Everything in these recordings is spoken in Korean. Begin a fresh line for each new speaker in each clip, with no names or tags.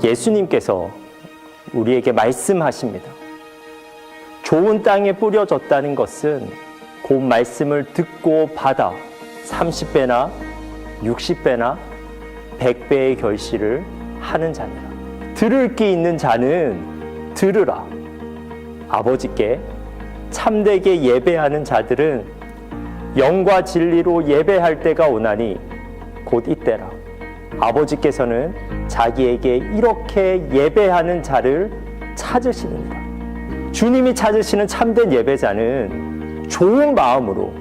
예수님께서 우리에게 말씀하십니다. 좋은 땅에 뿌려졌다는 것은 그 말씀을 듣고 받아 30배나 60배나 100배의 결실을 하는 자니라. 들을 귀 있는 자는 들으라. 아버지께 참되게 예배하는 자들은 영과 진리로 예배할 때가 오나니 곧 이때라. 아버지께서는 자기에게 이렇게 예배하는 자를 찾으시느니라. 주님이 찾으시는 참된 예배자는 좋은 마음으로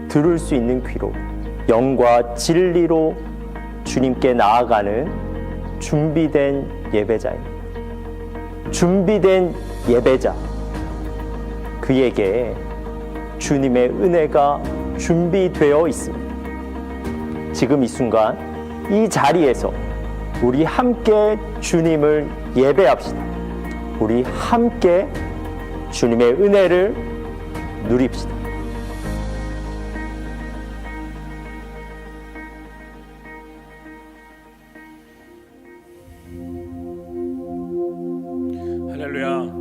들을 수 있는 귀로 영과 진리로 주님께 나아가는 준비된 예배자입니다. 준비된 예배자, 그에게 주님의 은혜가 준비되어 있습니다. 지금 이 순간 이 자리에서 우리 함께 주님을 예배합시다. 우리 함께 주님의 은혜를 누립시다.
할렐루야.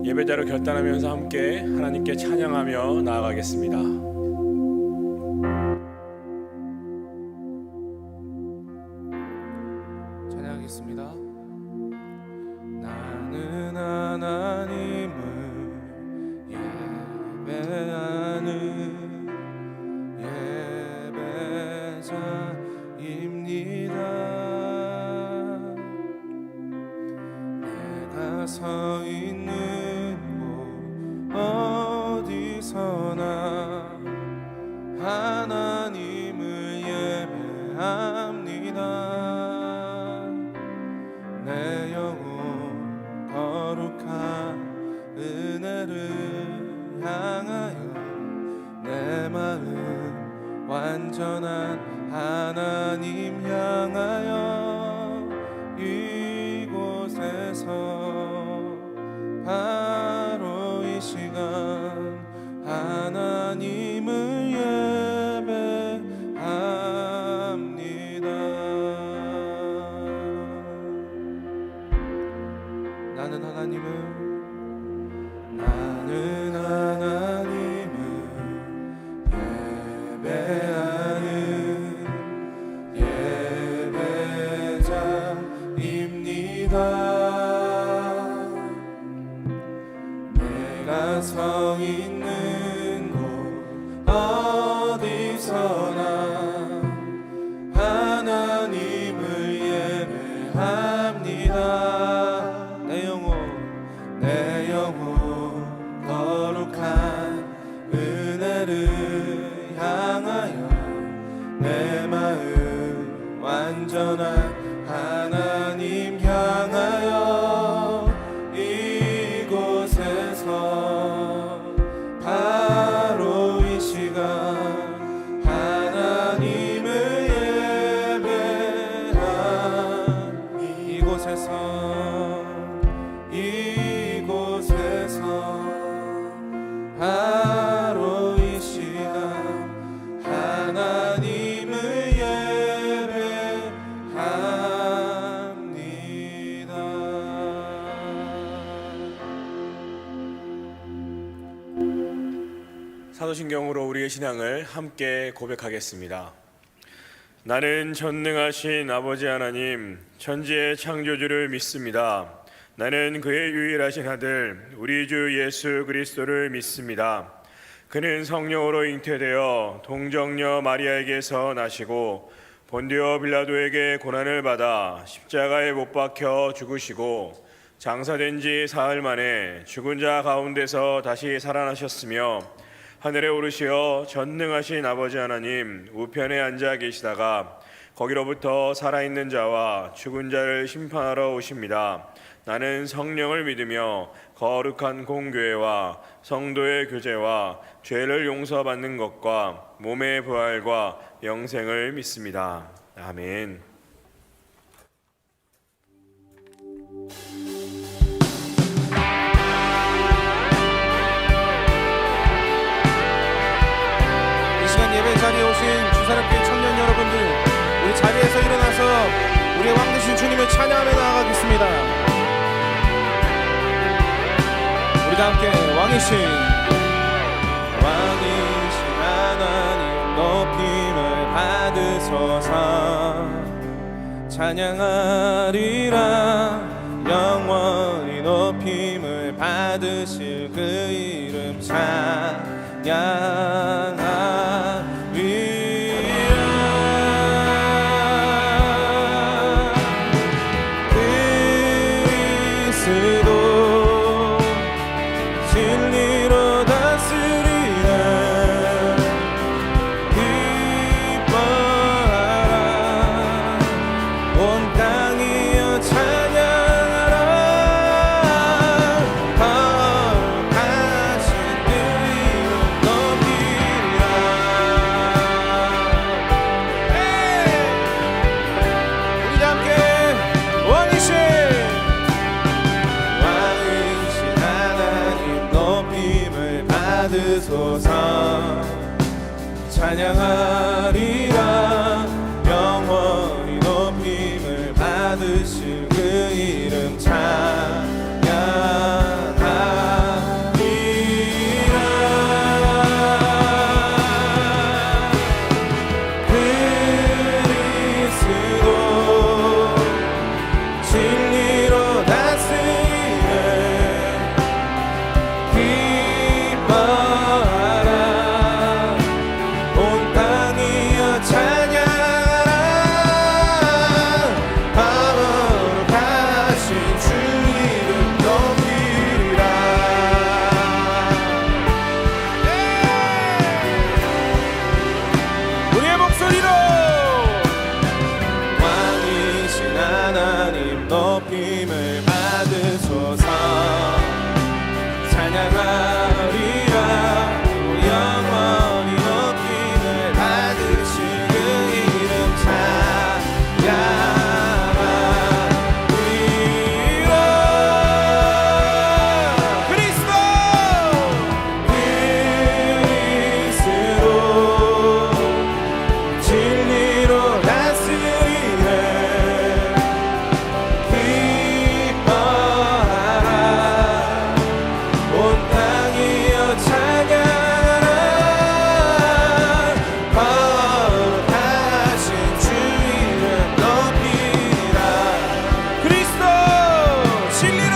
예배자로 결단하면서 함께 하나님께 찬양하며 나아가겠습니다.
찬양하겠습니다. 나는 하나님을 예배하는 예배자입니다. 내가 서 있는 곳 어디서나 하나님을 예배합니다. 내 영혼 거룩한 은혜를 향하여 내 마음 완전한 하나님 향하여 이곳에서 바로 이 시간 하나님을 예배합니다. 나는 하나님을 예배하는 예배자입니다. 내가 서 있는 곳 어디서나 하나님을 예배합니다. 내 영혼 거룩한 은혜를 향하여 내 마음 완전한 하나님 향하여 이곳에서 바로 이 시간 하나님을 예배하니 이곳에서 바로 이 시간 하나님을 예배합니다.
사도신경으로 우리의 신앙을 함께 고백하겠습니다. 나는 전능하신 아버지 하나님, 천지의 창조주를 믿습니다. 나는 그의 유일하신 아들 우리 주 예수 그리스도를 믿습니다. 그는 성령으로 잉태되어 동정녀 마리아에게서 나시고 본디오 빌라도에게 고난을 받아 십자가에 못 박혀 죽으시고 장사된 지 사흘 만에 죽은 자 가운데서 다시 살아나셨으며 하늘에 오르시어 전능하신 아버지 하나님 우편에 앉아 계시다가 거기로부터 살아있는 자와 죽은 자를 심판하러 오십니다. 나는 성령을 믿으며 거룩한 공교회와 성도의 교제와 죄를 용서받는 것과 몸의 부활과 영생을 믿습니다. 아멘.
이 시간 예배 자리에 오신 주사랑교회 청년 여러분들, 우리 자리에서 일어나서 우리 함께 왕 되신 주님을 찬양하며 나아가겠습니다. 우리 다 함께 왕이신 하나님 높임을 받으소서. 찬양하리라 영원히 높임을 받으실 그 이름 찬양하리라. 그리스도 진리로 다스리네. 기뻐하라 온 땅이여 찬양하라. 거룩하신 그 이름 높이리라. 우리 다 함께 왕이신 하나님 높임을 받으소서. 찬양하리라 영원히 높임을 받으실 그 이름 찬양하리라. 그리스도 진리로 다스리네. 기뻐하라 온 땅이여 찬양하라. 거룩하신 주 이름 높이리라. 우리의 목소리로 왕이신 하나님 높임을 받으소서. 찬양하리라 영원히 높임을 받으실 그 이름 찬양하리라. 그리스도 진리로 다스리네. 기뻐하라 온 땅이여 찬양하라. 거룩하신 주 이름 높이리라. 그리스도 진리로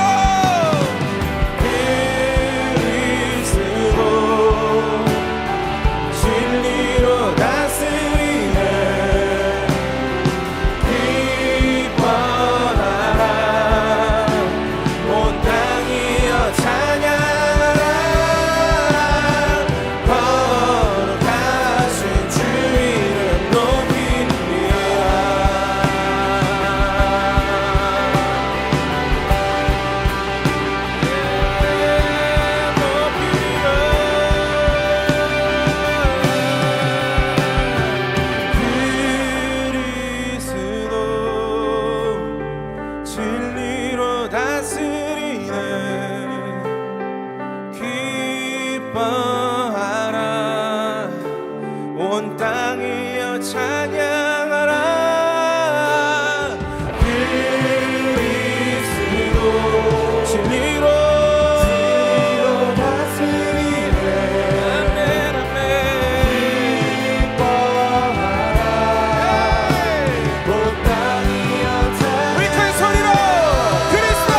진리로 다스리네. 기뻐하라 온 땅이여 찬양하라. 거룩하신 주 이름 높이리라. 그리스도 진리로 다스리네. 기뻐하라 온 땅이여 찬양하라. 그리스도 진리로 다스리네. 아멘 아멘. 기뻐하라 온 땅이여 찬양하라. 우리 큰 소리로 그리스도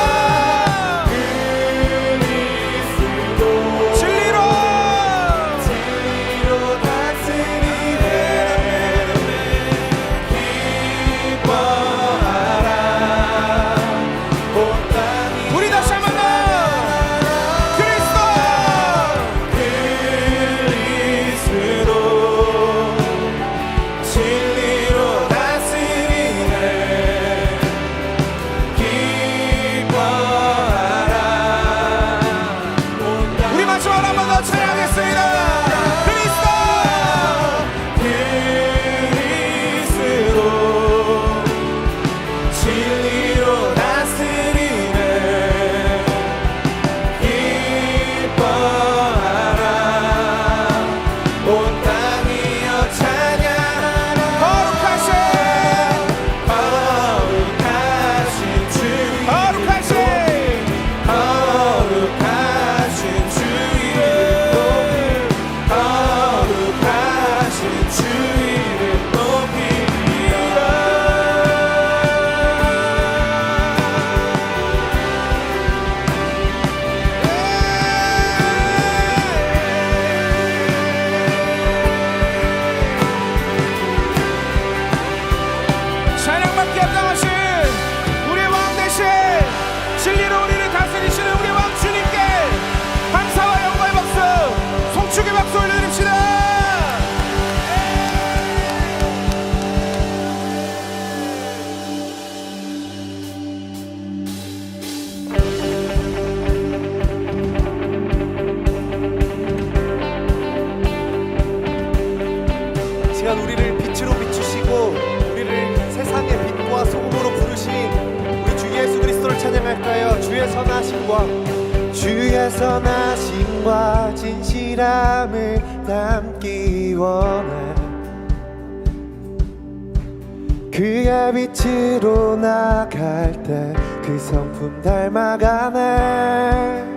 진리로 다스리네. 시간 우리를 빛으로 비추시고 우리를 세상의 빛과 소금으로 부르신 우리 주 예수 그리스도를 찬양할까요? 주의 선하심과 진실함을 담기 원해. 그의 빛으로 나갈 때 그 성품 닮아가네.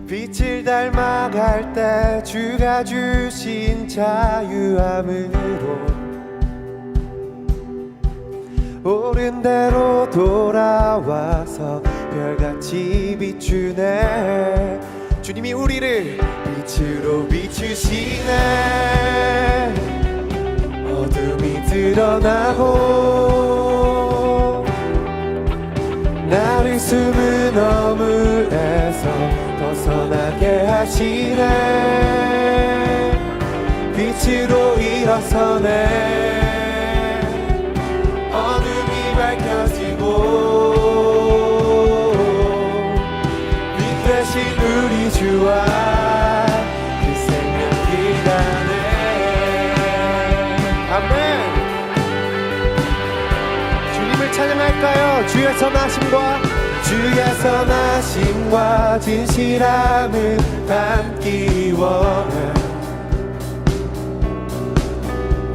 빛을 닮아갈 때 주가 주신 자유함으로 옳은 대로 돌아와서 별같이 비추네. 주님이 우리를 빛으로 비추시네. 어둠이 드러나고 나를 숨은 어물에서 벗어나게 하시네. 빛으로 일어서네. 어둠이 밝혀지고 빛 대신 우리 주와 그 생명길 가네. 아멘. 주님을 찬양할까요? 주의 선하심과 진실함을 담기 원해.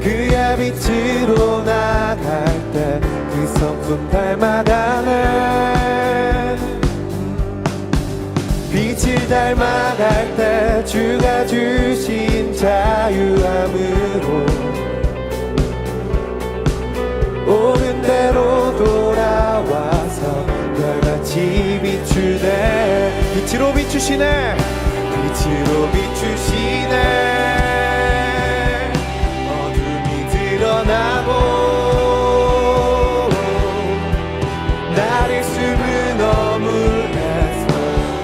그의 빛으로 나갈 때 그 성품 닮아가네. 빛을 닮아갈 때 주가 주신 자유함으로 옳은 대로 돌아와서 별같이 비추네. 빛으로 비추시네. 어둠이 드러나고 나를 숨은 어물에서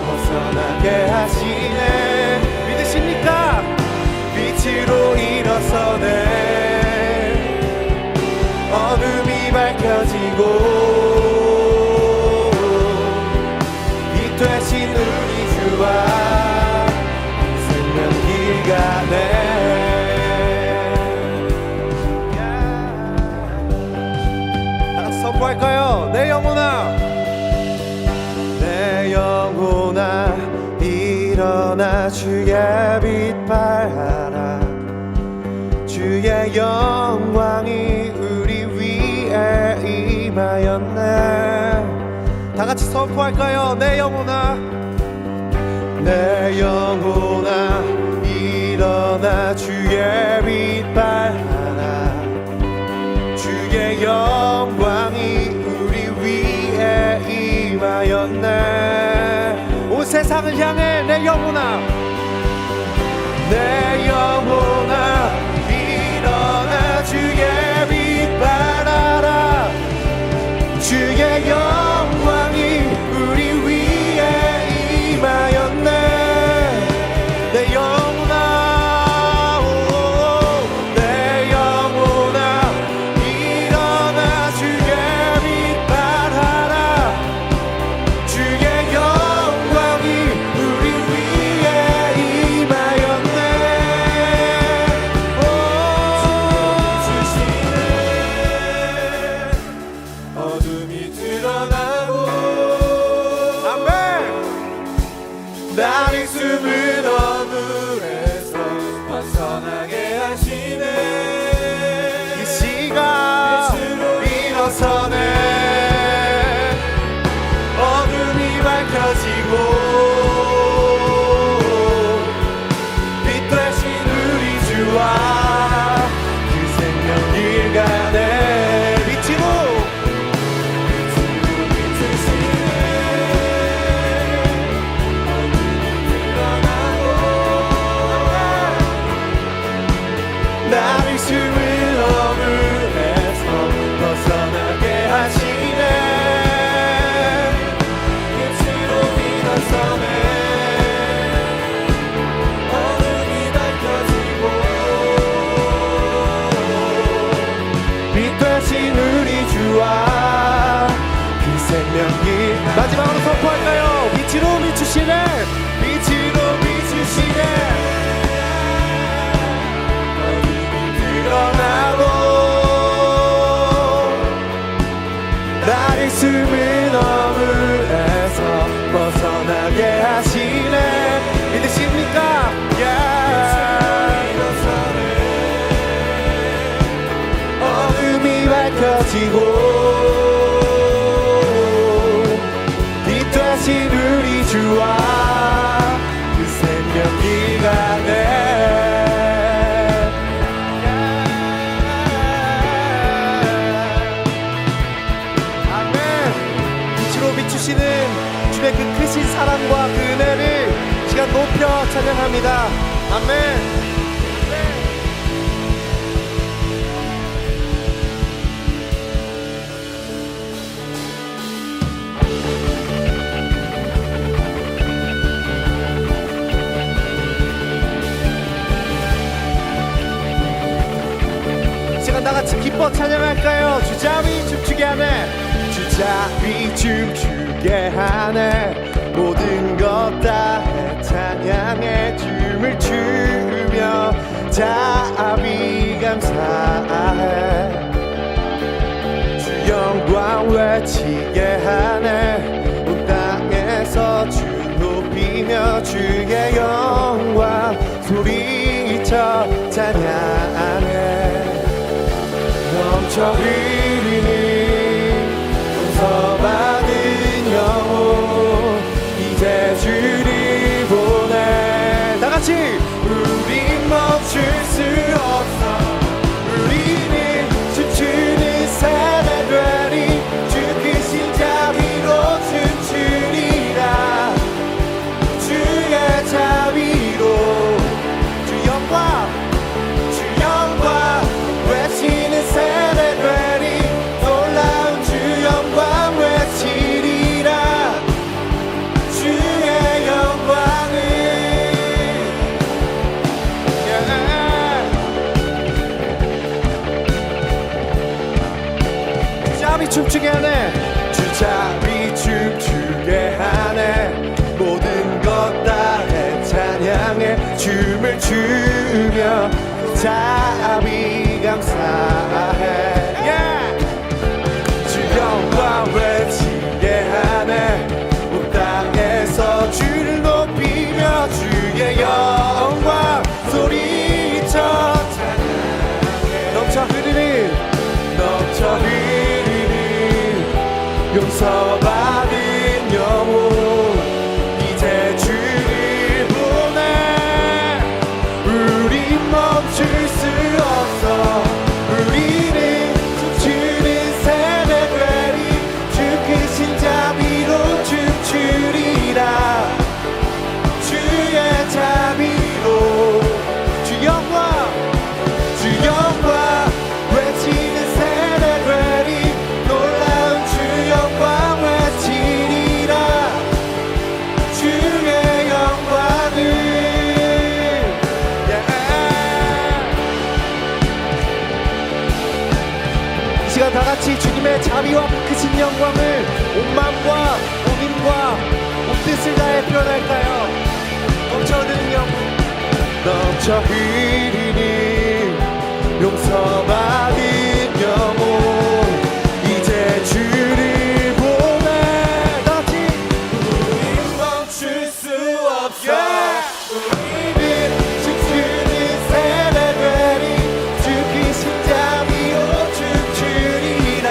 벗어나게 하시네. 믿으십니까? 빛으로 일어서네. 어둠이 밝혀지고 빛 되신 우리 주와 생명길 가네. 다같이 선포할까요? 내 영혼아 일어나 주의 빛 발하라. 주의 영광이 우리 위에 임하였네. 다같이 선포할까요? 내 영혼아 일어나 주의 빛 발하라. 주의 영광이 우리 위에 임하였네. 온 세상을 향해 내 영혼아 일어나 주의 빛 발하라. 주의 영광이 우리 위에 임하였네. 내 영혼아 일어나 주의 빛 발하라. 주의 영광이 우리 위에 임하였네. 어둠이 드러나고 아멘. 나를 숨은 어둠에서 벗어나게 하시네. 이 시간 일어서네. 어둠이 밝혀지고 빛 되신 우리 주와 그 생명길 가네. 빛으로 나를 숨을 어물에서 벗어나게 하시네. 빛으로 일어서네. 어둠이 밝혀지고 빛 되신 우리 주와 그 생명길. 마지막으로 선포할까요? 빛으로 비추시네. 숨은 어물에서 벗어나게 하시네. 믿으십니까? 어둠이 밝혀지고 빛 되신 우리 주와 그 생명 기간에 비추시는 주의 그 크신 사랑과 그 은혜를 시간 높여 찬양합니다. 아멘. 시간 다 같이 기뻐 찬양할까요? 주자비 춤추게 하네. 주자비 춤추게 하네. 모든 것 다 찬양해. 춤을 추며 자비 감사해. 주 영광 외치게 하네. 온 땅에서 주 높이며 주의 영광 소리쳐 찬양해. 넘쳐 흐르는 용서받은 영혼 이제 주를 보내. 다같이 우린 멈출 수 없어. 우리는 춤추는 세대 되리. 주 크신 자비로 춤추리라. 주의 자비로 주 영광 외치는 세대 되리. 놀라운 주 영광 외치리라. 주의 영광을 주자비 춤추게 하네. 주자비 춤추게 하네. 모든 것 다 찬양해. 춤을 추며 자비 감사해. 주 영광 외치게 하네. 온 땅에서 주를 높이며 주의 영광 소리쳐 찬양해. 넘쳐 흐르는 용서받은 영혼 이제 주를 보내. 우린 멈출 수 없어. 우리는 춤추는 세대 되리. 주 크신 자비로 춤추리라. 주의 자비로 주 영광 외치는 세대 되리. 놀라운 주 영광 외치리라. 주의 영광을 이 시간 다같이 주님의 자비와 크신 영광을 온 마음과 온 힘과 온 뜻을 다해 표현할까요? 넘쳐 흐르는 영광, 넘쳐 흐르는 용서받은 영혼 이제 주를 보내. 다같이 우린 멈출 수 없어. 우리는 춤추는 세대 되리. 주 크신 자비로 춤추리라.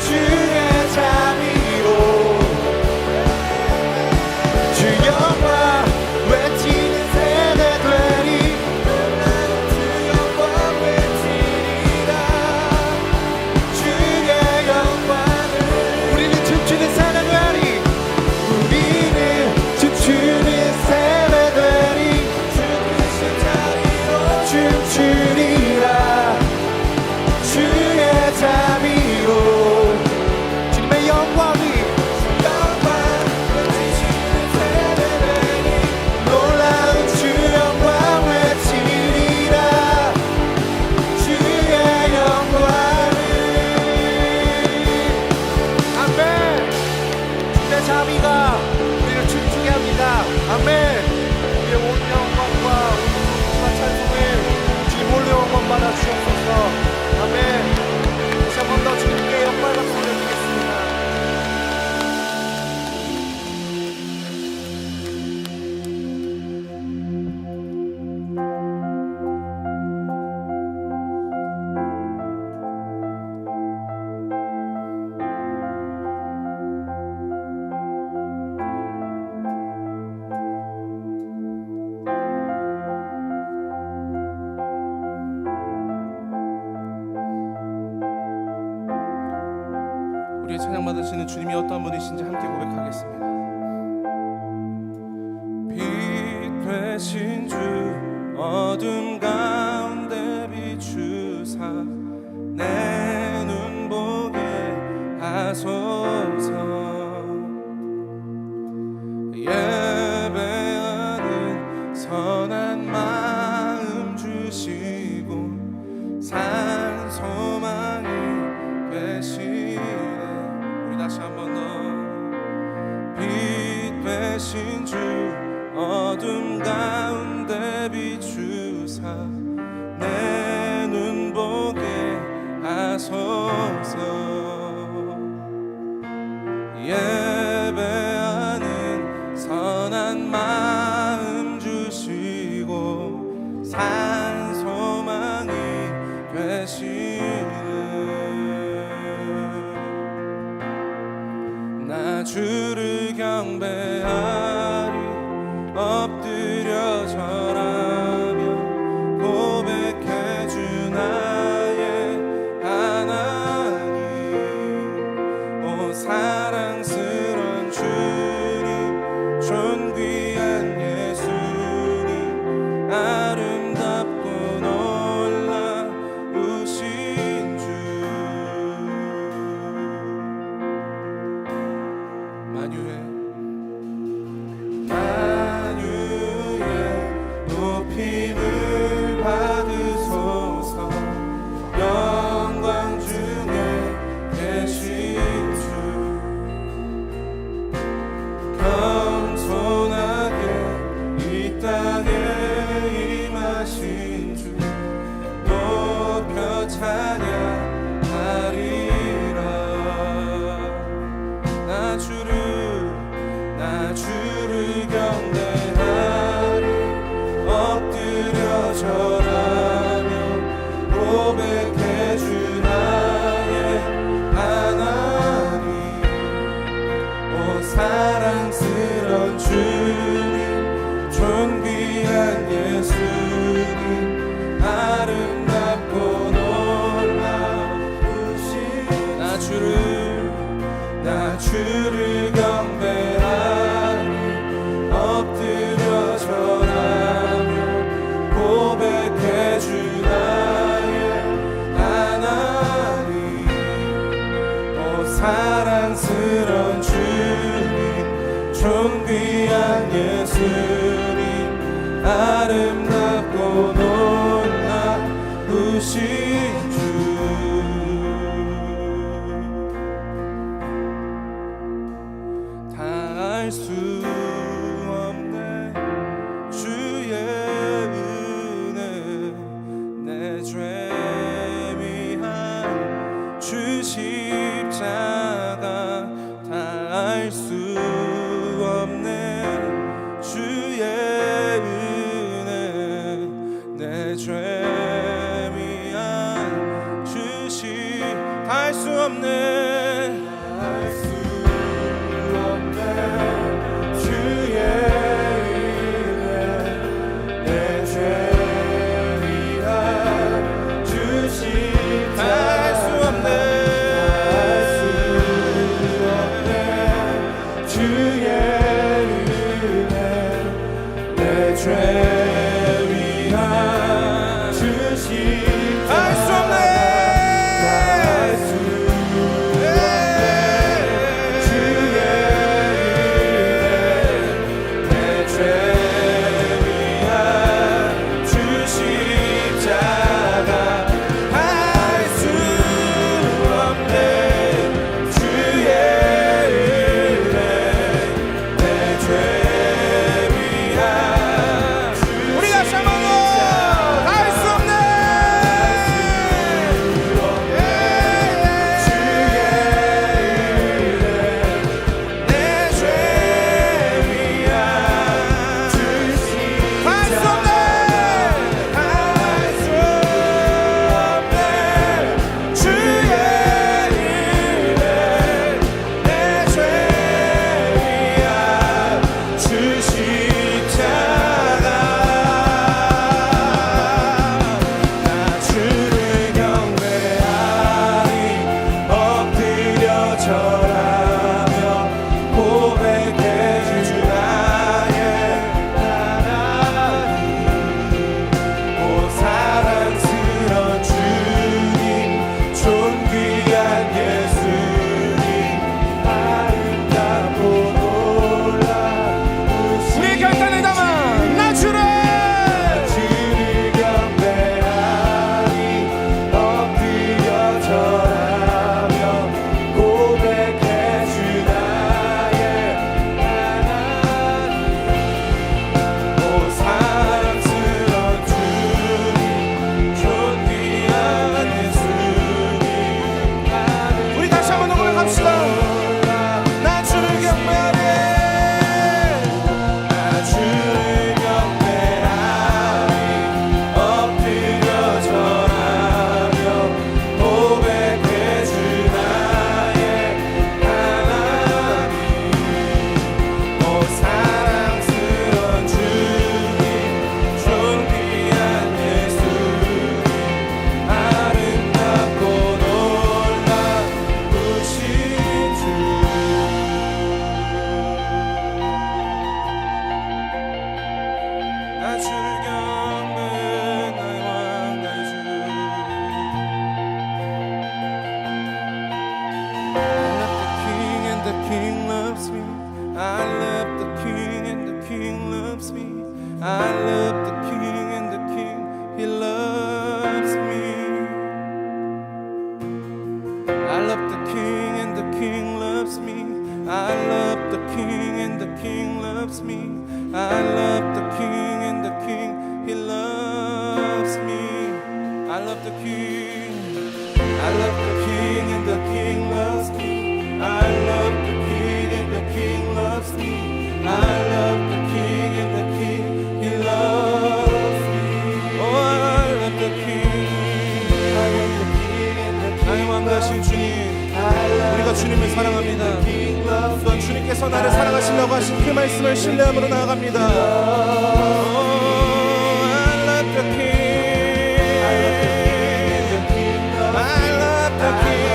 주의 자비로 주 영광 외치는 세대 되리. 주 영광
사랑받으시는 주님이 어떤 분이신지 함께 고백하겠습니다. 빛 되신 주 어둠 가운데 비추사 내 눈 보게 하소서. 예배하는 선한 마음 주시고 산 소망이 되시네. 우리 다시 한 번 더. 빛 되신 주 어둠 가운데 비추사 내 눈 보게 하소서. 예배하는 선한 마음 주시고 산 소망이 되시는 나 주를 경배하리 엎드려 절하며 고백해 주 나의 하나님. 오 사랑스런 주님 존귀한 예수님 아름답고 놀라우신 주. 만유의 높임을 받으소서. 영광 중에 계신 주 겸손하게 이 땅에 임하신 주 높여 찬양하리라. 나 주를 경배하리 엎드려 절하며 고백해 주 나의 하나님. 오 사랑스런 주님 존귀한 예수님 아름답고 놀라우신 나 주를 경배하리 엎드려 절하며 고백해 주 나의 하나님. 오 사랑스런 주님 존귀한 예수님 아름답고 놀라우신 주. 알 수 없네 주의 은혜 내 죄 위한 주 십자가. 다 알 수 없네 주의 은혜 내 죄 위한 주 다 알 수 없네 우리 다시 한번 더 알 수 없네 love the King. I love the King and the King loves me. I love the King and the King loves me. I love the King and the King, He loves me. Oh, I love the King. I love the King and the King. 나의 왕 되신 주님, 우리가 주님을 사랑합니다. 또한 주님께서 나를 사랑하시려고 하신 그 말씀을 신뢰함으로 나아갑니다. Oh, I love the King. I love the King. I love the King.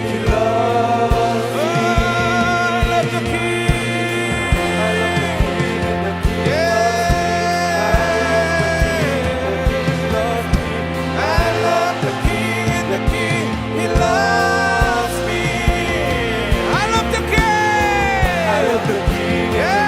He loves me. I love the King. Yeah. I love the King and the King. He loves me. I love the King. I love the King. Yeah.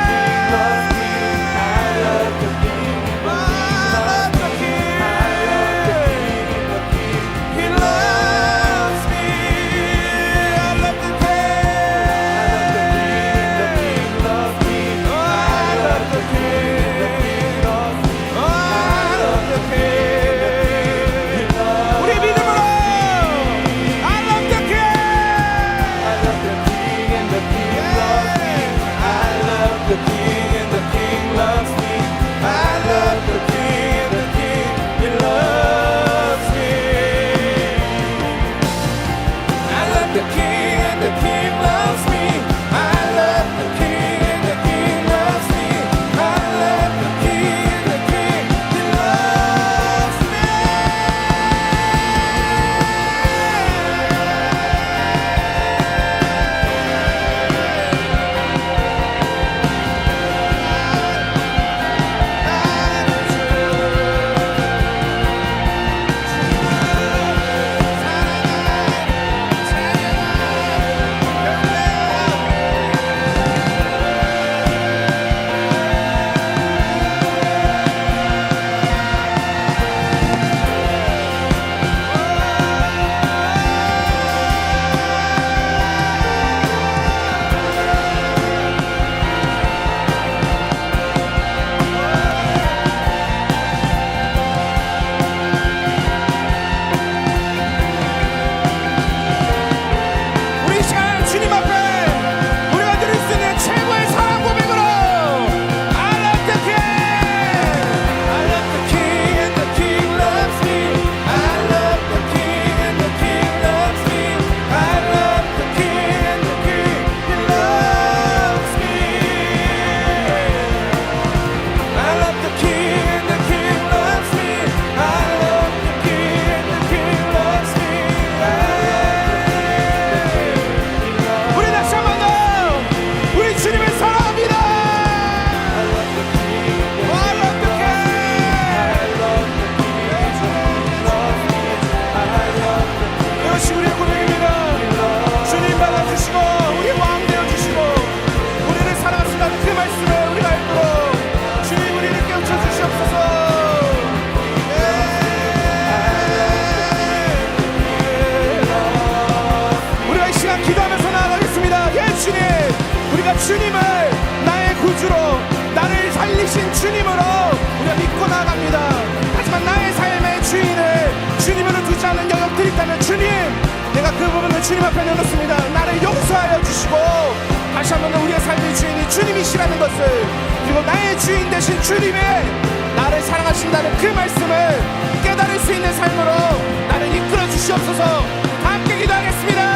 주님을 나의 구주로 나를 살리신 주님으로 우리가 믿고 나아갑니다. 하지만 나의 삶의 주인을 주님으로 두지 않는 영역들이 있다면 주님, 내가 그 부분을 주님 앞에 내놓습니다. 나를 용서하여 주시고 다시 한번 우리의 삶의 주인이 주님이시라는 것을, 그리고 나의 주인 되신 주님의 나를 사랑하신다는 그 말씀을 깨달을 수 있는 삶으로 나를 이끌어 주시옵소서. 함께 기도하겠습니다.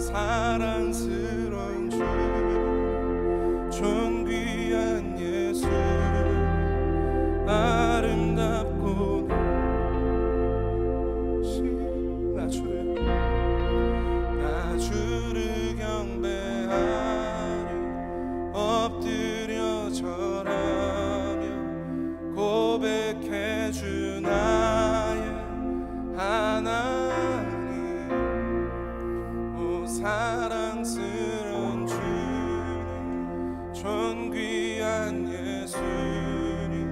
사랑스러운 주 존귀한 예수 아름답고 나 주를 경배하리 엎드려 절하며 고백해 주 나의 하나님 오 사랑스러운 주님 존귀한 예수님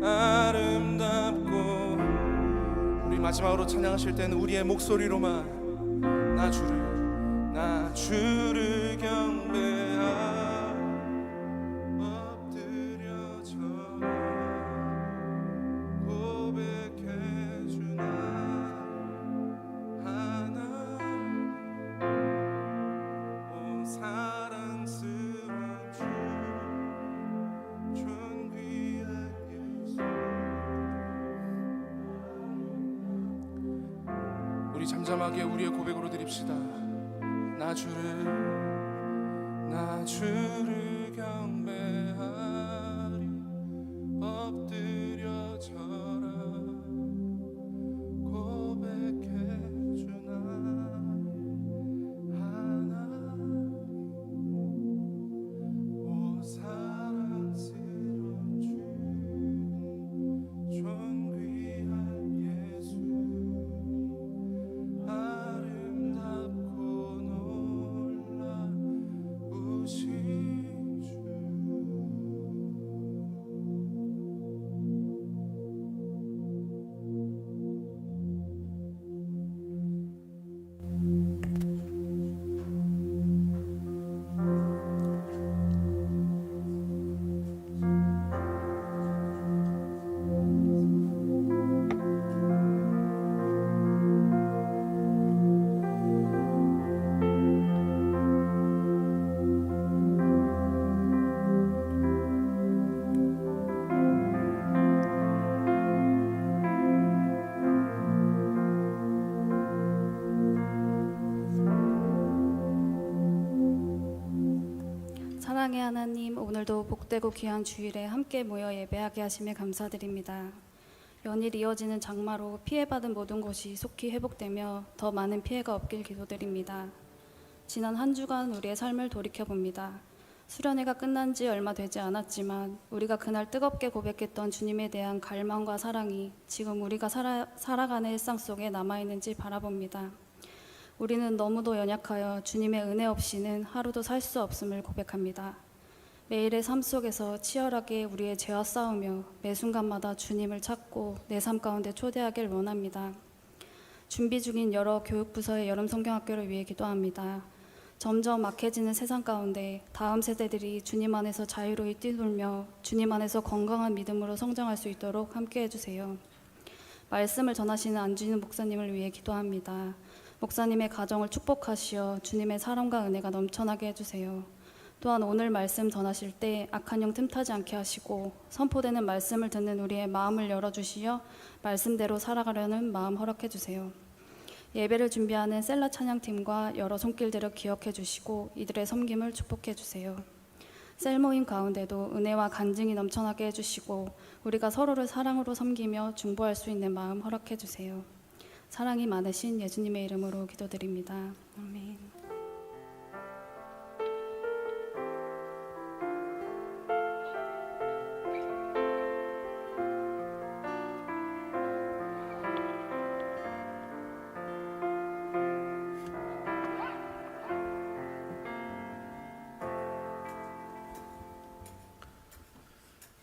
아름답고 우리 마지막으로 찬양하실 때는 우리의 목소리로만 나 주를 경배하리 엎드려 절하 고백해 주 나의 하나님 오 사랑스러운 주 존귀한 예수 우리 잠잠하게 우리의 고백으로 드립시다. 나 주를 경배하리 엎드려 절하 고백해 주 나의 하나님 오 사랑스러운 주 존귀한 예수 아름답고 놀라우신 주
사랑의 하나님, 오늘도 복되고 귀한 주일에 함께 모여 예배하게 하심에 감사드립니다. 연일 이어지는 장마로 피해받은 모든 곳이 속히 회복되며 더 많은 피해가 없길 기도드립니다. 지난 한 주간 우리의 삶을 돌이켜봅니다. 수련회가 끝난 지 얼마 되지 않았지만 우리가 그날 뜨겁게 고백했던 주님에 대한 갈망과 사랑이 지금 우리가 살아가는 일상 속에 남아있는지 바라봅니다. 우리는 너무도 연약하여 주님의 은혜 없이는 하루도 살 수 없음을 고백합니다. 매일의 삶 속에서 치열하게 우리의 죄와 싸우며 매 순간마다 주님을 찾고 내 삶 가운데 초대하길 원합니다. 준비 중인 여러 교육부서의 여름 성경학교를 위해 기도합니다. 점점 악해지는 세상 가운데 다음 세대들이 주님 안에서 자유로이 뛰놀며 주님 안에서 건강한 믿음으로 성장할 수 있도록 함께 해주세요. 말씀을 전하시는 안준희 목사님을 위해 기도합니다. 목사님의 가정을 축복하시어 주님의 사랑과 은혜가 넘쳐나게 해주세요. 또한 오늘 말씀 전하실 때 악한 영 틈타지 않게 하시고 선포되는 말씀을 듣는 우리의 마음을 열어주시어 말씀대로 살아가려는 마음 허락해 주세요. 예배를 준비하는 셀라 찬양팀과 여러 손길들을 기억해 주시고 이들의 섬김을 축복해 주세요. 셀 모임 가운데도 은혜와 간증이 넘쳐나게 해주시고 우리가 서로를 사랑으로 섬기며 중보할 수 있는 마음 허락해 주세요. 사랑이 많으신 예수님의 이름으로 기도드립니다. 아멘.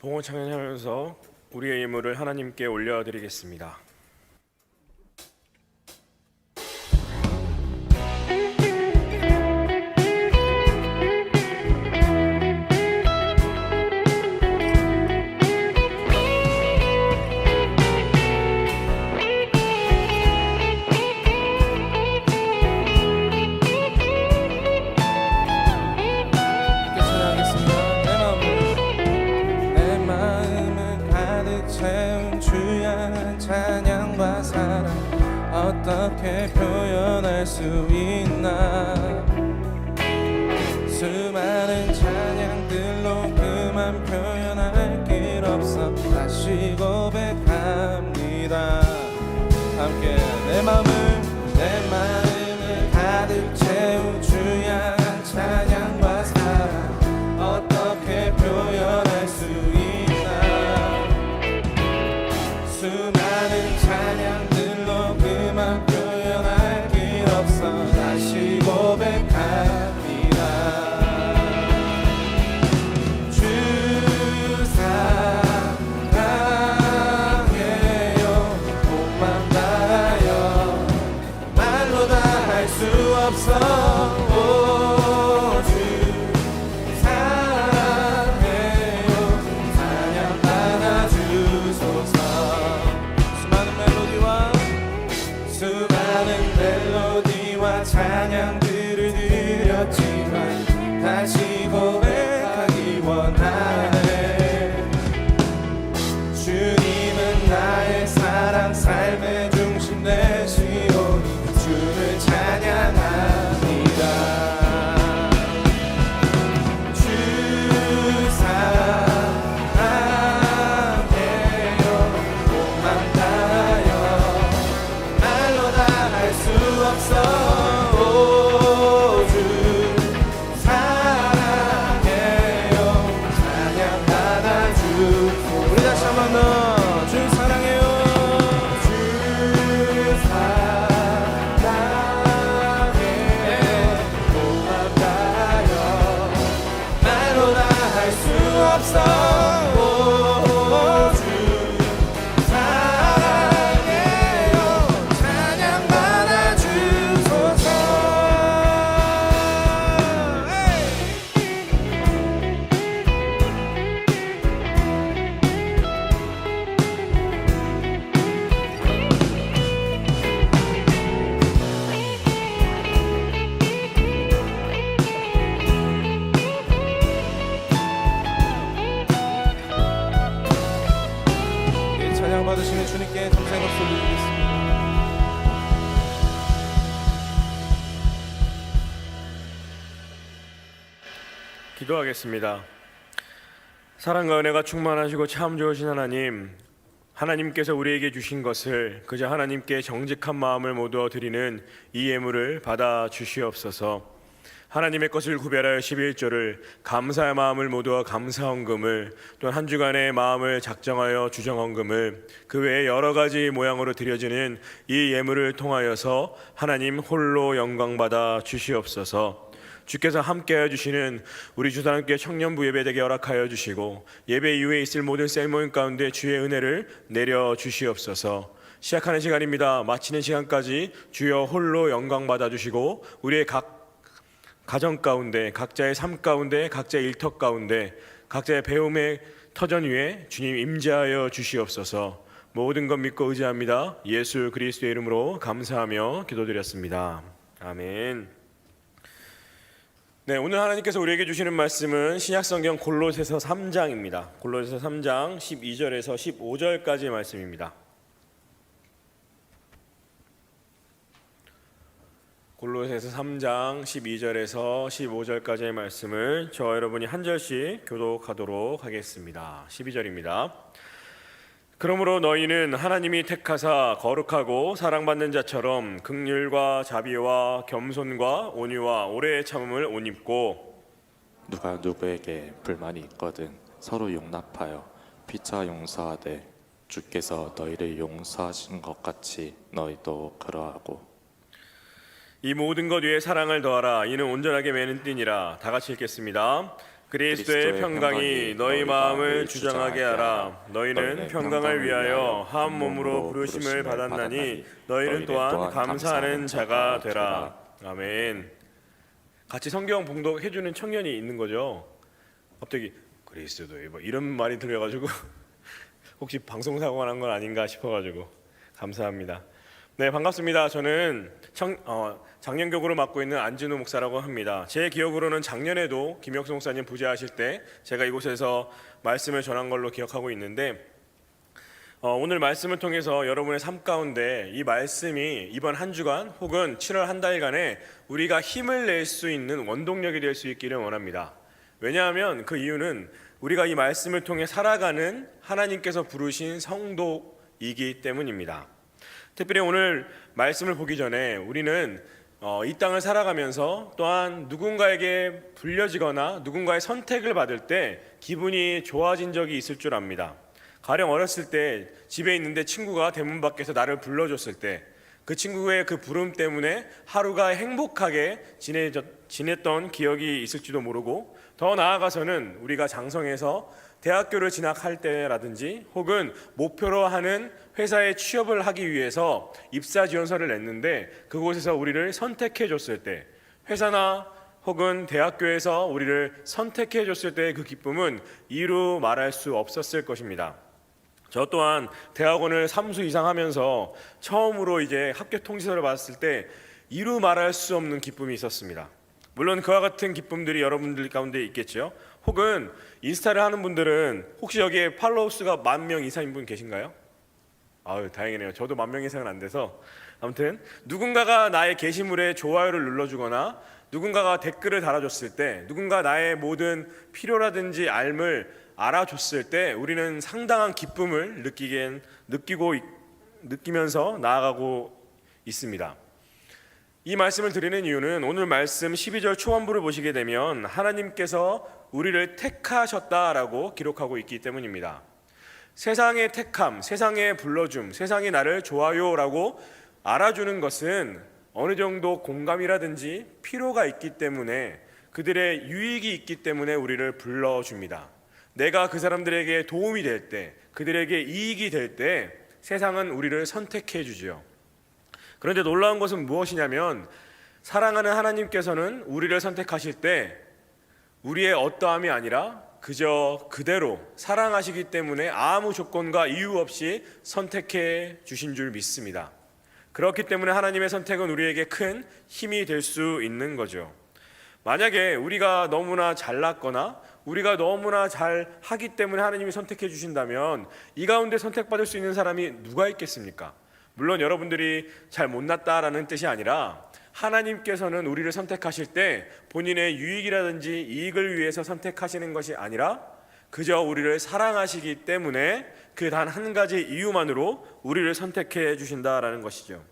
봉헌 찬양하면서 우리의 예물을 하나님께 올려드리겠습니다.
내 마음을 가득 채운 주야 찬양 표현할 수 있나. 수많은 찬양들로 그만 표현할 길 없어 다시 고백합니다. 함께 내 마음을 가득 채운 주의 향한 찬양과 사랑 어떻게 표현할 수 있나. 수많은 찬양들로 그만 표현할 길 없어 다시 고백합니다. 주 사랑해요. 몸만 다하여 말로 다 할 수 없어. 오, 주 사랑해요. 찬양 받아주소서. 수많은 멜로디와 찬양들을 드렸지만 다시 고백하기 원하네. 주님은 나의 사랑 삶의 중심 되시오니 주를 찬양합니다. 주 사랑해요. 몸만 다하여 말로 다 할 수 없어. 오, 주 사랑해요. 찬양 받아주고 우리 다시 한 번 더 주 사랑해요. 주 사랑해요. 몸만 다하여 말로 다 할 수 없어. 오, 주 사랑해요. 찬양 받아주소서. 이 찬양 받으시는 주님께 감사의 박수 올려드리겠습니다.
기도하겠습니다. 사랑과 은혜가 충만하시고 참 좋으신 하나님께서 우리에게 주신 것을 그저 하나님께 정직한 마음을 모두어 드리는 이 예물을 받아 주시옵소서. 하나님의 것을 구별하여 11조를 감사의 마음을 모두어 감사헌금을 또한 한 주간의 마음을 작정하여 주정헌금을 그 외에 여러 가지 모양으로 드려지는 이 예물을 통하여서 하나님 홀로 영광받아 주시옵소서. 주께서 함께하여 주시는 우리 주단함께 청년부 예배되게 허락하여 주시고 예배 이후에 있을 모든 셀모임 가운데 주의 은혜를 내려 주시옵소서. 시작하는 시간입니다. 마치는 시간까지 주여 홀로 영광 받아 주시고 우리의 각 가정 가운데 각자의 삶 가운데 각자의 일터 가운데 각자의 배움의 터전 위에 주님 임재하여 주시옵소서. 모든 것 믿고 의지합니다. 예수 그리스도의 이름으로 감사하며 기도드렸습니다. 아멘. 네, 오늘 하나님께서 우리에게 주시는 말씀은 신약성경 골로새서 3장입니다. 골로새서 3장 12절에서 15절까지의 말씀입니다. 골로새서 3장 12절에서 15절까지의 말씀을 저와 여러분이 한 절씩 교독하도록 하겠습니다. 12절입니다. 그러므로 너희는 하나님이 택하사 거룩하고 사랑받는 자처럼 긍휼과 자비와 겸손과 온유와 오래 참음을 옷 입고
누가 누구에게 불만이 있거든 서로 용납하여 피차 용서하되 주께서 너희를 용서하신 것 같이 너희도 그러하고
이 모든 것 위에 사랑을 더하라. 이는 온전하게 매는 띠니라. 다 같이 읽겠습니다. 그리스도의 평강이 너희 마음을 주장하게 하라. 너희는 평강을 위하여 한 몸으로 부르심을 받았나니 너희는 또한 감사하는 자가 되라. 아멘. 같이 성경 봉독해 주는 청년이 있는 거죠. 갑자기 그리스도의 뭐 이런 말이 들려가지고 혹시 방송 사고가 난 건 아닌가 싶어가지고 감사합니다. 네, 반갑습니다. 저는 작년교구를 맡고 있는 안진우 목사라고 합니다. 제 기억으로는 작년에도 김혁수 목사님 부재하실 때 제가 이곳에서 말씀을 전한 걸로 기억하고 있는데 오늘 말씀을 통해서 여러분의 삶 가운데 이 말씀이 이번 한 주간 혹은 7월 한 달간에 우리가 힘을 낼 수 있는 원동력이 될 수 있기를 원합니다. 왜냐하면 그 이유는 우리가 이 말씀을 통해 살아가는 하나님께서 부르신 성도이기 때문입니다. 특별히 오늘 말씀을 보기 전에 우리는 이 땅을 살아가면서 또한 누군가에게 불려지거나 누군가의 선택을 받을 때 기분이 좋아진 적이 있을 줄 압니다. 가령 어렸을 때 집에 있는데 친구가 대문 밖에서 나를 불러줬을 때 그 친구의 그 부름 때문에 하루가 행복하게 지냈던 기억이 있을지도 모르고, 더 나아가서는 우리가 장성에서 대학교를 진학할 때라든지 혹은 목표로 하는 회사에 취업을 하기 위해서 입사 지원서를 냈는데 그곳에서 우리를 선택해 줬을 때, 회사나 혹은 대학교에서 우리를 선택해 줬을 때의 그 기쁨은 이루 말할 수 없었을 것입니다. 저 또한 대학원을 3수 이상 하면서 처음으로 이제 합격 통지서를 받았을 때 이루 말할 수 없는 기쁨이 있었습니다. 물론 그와 같은 기쁨들이 여러분들 가운데 있겠죠. 혹은 인스타를 하는 분들은 혹시 여기에 팔로워 수가 10,000명 이상인 분 계신가요? 아유, 다행이네요. 저도 10,000명 이상은 안 돼서. 아무튼 누군가가 나의 게시물에 좋아요를 눌러주거나 누군가가 댓글을 달아줬을 때, 누군가 나의 모든 필요라든지 알을 알아줬을 때 우리는 상당한 기쁨을 느끼면서 나아가고 있습니다. 이 말씀을 드리는 이유는 오늘 말씀 12절 초반부를 보시게 되면 하나님께서 우리를 택하셨다라고 기록하고 있기 때문입니다. 세상의 택함, 세상의 불러줌, 세상이 나를 좋아요라고 알아주는 것은 어느 정도 공감이라든지 필요가 있기 때문에, 그들의 유익이 있기 때문에 우리를 불러줍니다. 내가 그 사람들에게 도움이 될 때, 그들에게 이익이 될 때 세상은 우리를 선택해 주지요. 그런데 놀라운 것은 무엇이냐면, 사랑하는 하나님께서는 우리를 선택하실 때 우리의 어떠함이 아니라 그저 그대로 사랑하시기 때문에 아무 조건과 이유 없이 선택해 주신 줄 믿습니다. 그렇기 때문에 하나님의 선택은 우리에게 큰 힘이 될 수 있는 거죠. 만약에 우리가 너무나 잘났거나 우리가 너무나 잘하기 때문에 하나님이 선택해 주신다면 이 가운데 선택받을 수 있는 사람이 누가 있겠습니까? 물론 여러분들이 잘 못났다라는 뜻이 아니라, 하나님께서는 우리를 선택하실 때 본인의 유익이라든지 이익을 위해서 선택하시는 것이 아니라 그저 우리를 사랑하시기 때문에 그 단 한 가지 이유만으로 우리를 선택해 주신다라는 것이죠.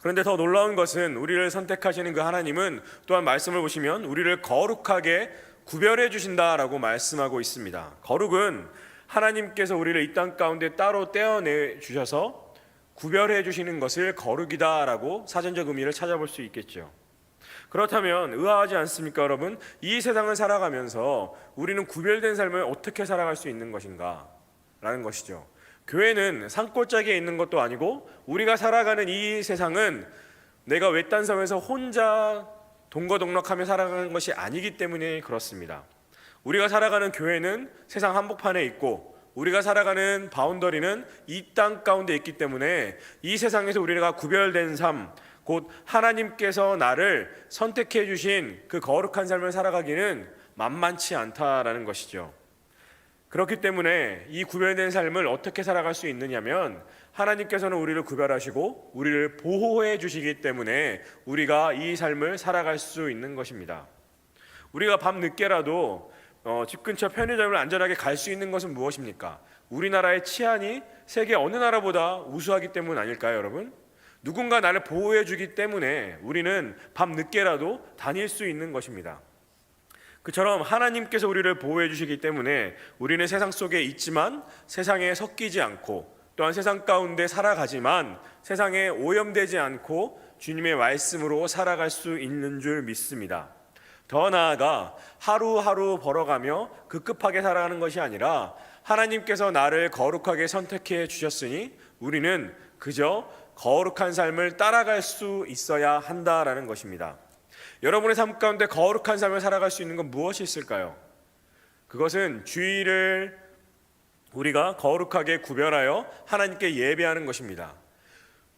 그런데 더 놀라운 것은 우리를 선택하시는 그 하나님은 또한 말씀을 보시면 우리를 거룩하게 구별해 주신다라고 말씀하고 있습니다. 거룩은 하나님께서 우리를 이 땅 가운데 따로 떼어내 주셔서 구별해 주시는 것을 거룩이다라고 사전적 의미를 찾아볼 수 있겠죠. 그렇다면 의아하지 않습니까, 여러분? 이 세상을 살아가면서 우리는 구별된 삶을 어떻게 살아갈 수 있는 것인가? 라는 것이죠. 교회는 산골짜기에 있는 것도 아니고, 우리가 살아가는 이 세상은 내가 외딴 섬에서 혼자 동거동락하며 살아가는 것이 아니기 때문에 그렇습니다. 우리가 살아가는 교회는 세상 한복판에 있고, 우리가 살아가는 바운더리는 이 땅 가운데 있기 때문에 이 세상에서 우리가 구별된 삶, 곧 하나님께서 나를 선택해 주신 그 거룩한 삶을 살아가기는 만만치 않다라는 것이죠. 그렇기 때문에 이 구별된 삶을 어떻게 살아갈 수 있느냐면, 하나님께서는 우리를 구별하시고 우리를 보호해 주시기 때문에 우리가 이 삶을 살아갈 수 있는 것입니다. 우리가 밤늦게라도 집 근처 편의점을 안전하게 갈 수 있는 것은 무엇입니까? 우리나라의 치안이 세계 어느 나라보다 우수하기 때문 아닐까요, 여러분? 누군가 나를 보호해 주기 때문에 우리는 밤늦게라도 다닐 수 있는 것입니다. 그처럼 하나님께서 우리를 보호해 주시기 때문에 우리는 세상 속에 있지만 세상에 섞이지 않고, 또한 세상 가운데 살아가지만 세상에 오염되지 않고 주님의 말씀으로 살아갈 수 있는 줄 믿습니다. 더 나아가 하루하루 벌어가며 급급하게 살아가는 것이 아니라, 하나님께서 나를 거룩하게 선택해 주셨으니 우리는 그저 거룩한 삶을 따라갈 수 있어야 한다라는 것입니다. 여러분의 삶 가운데 거룩한 삶을 살아갈 수 있는 건 무엇이 있을까요? 그것은 주일을 우리가 거룩하게 구별하여 하나님께 예배하는 것입니다.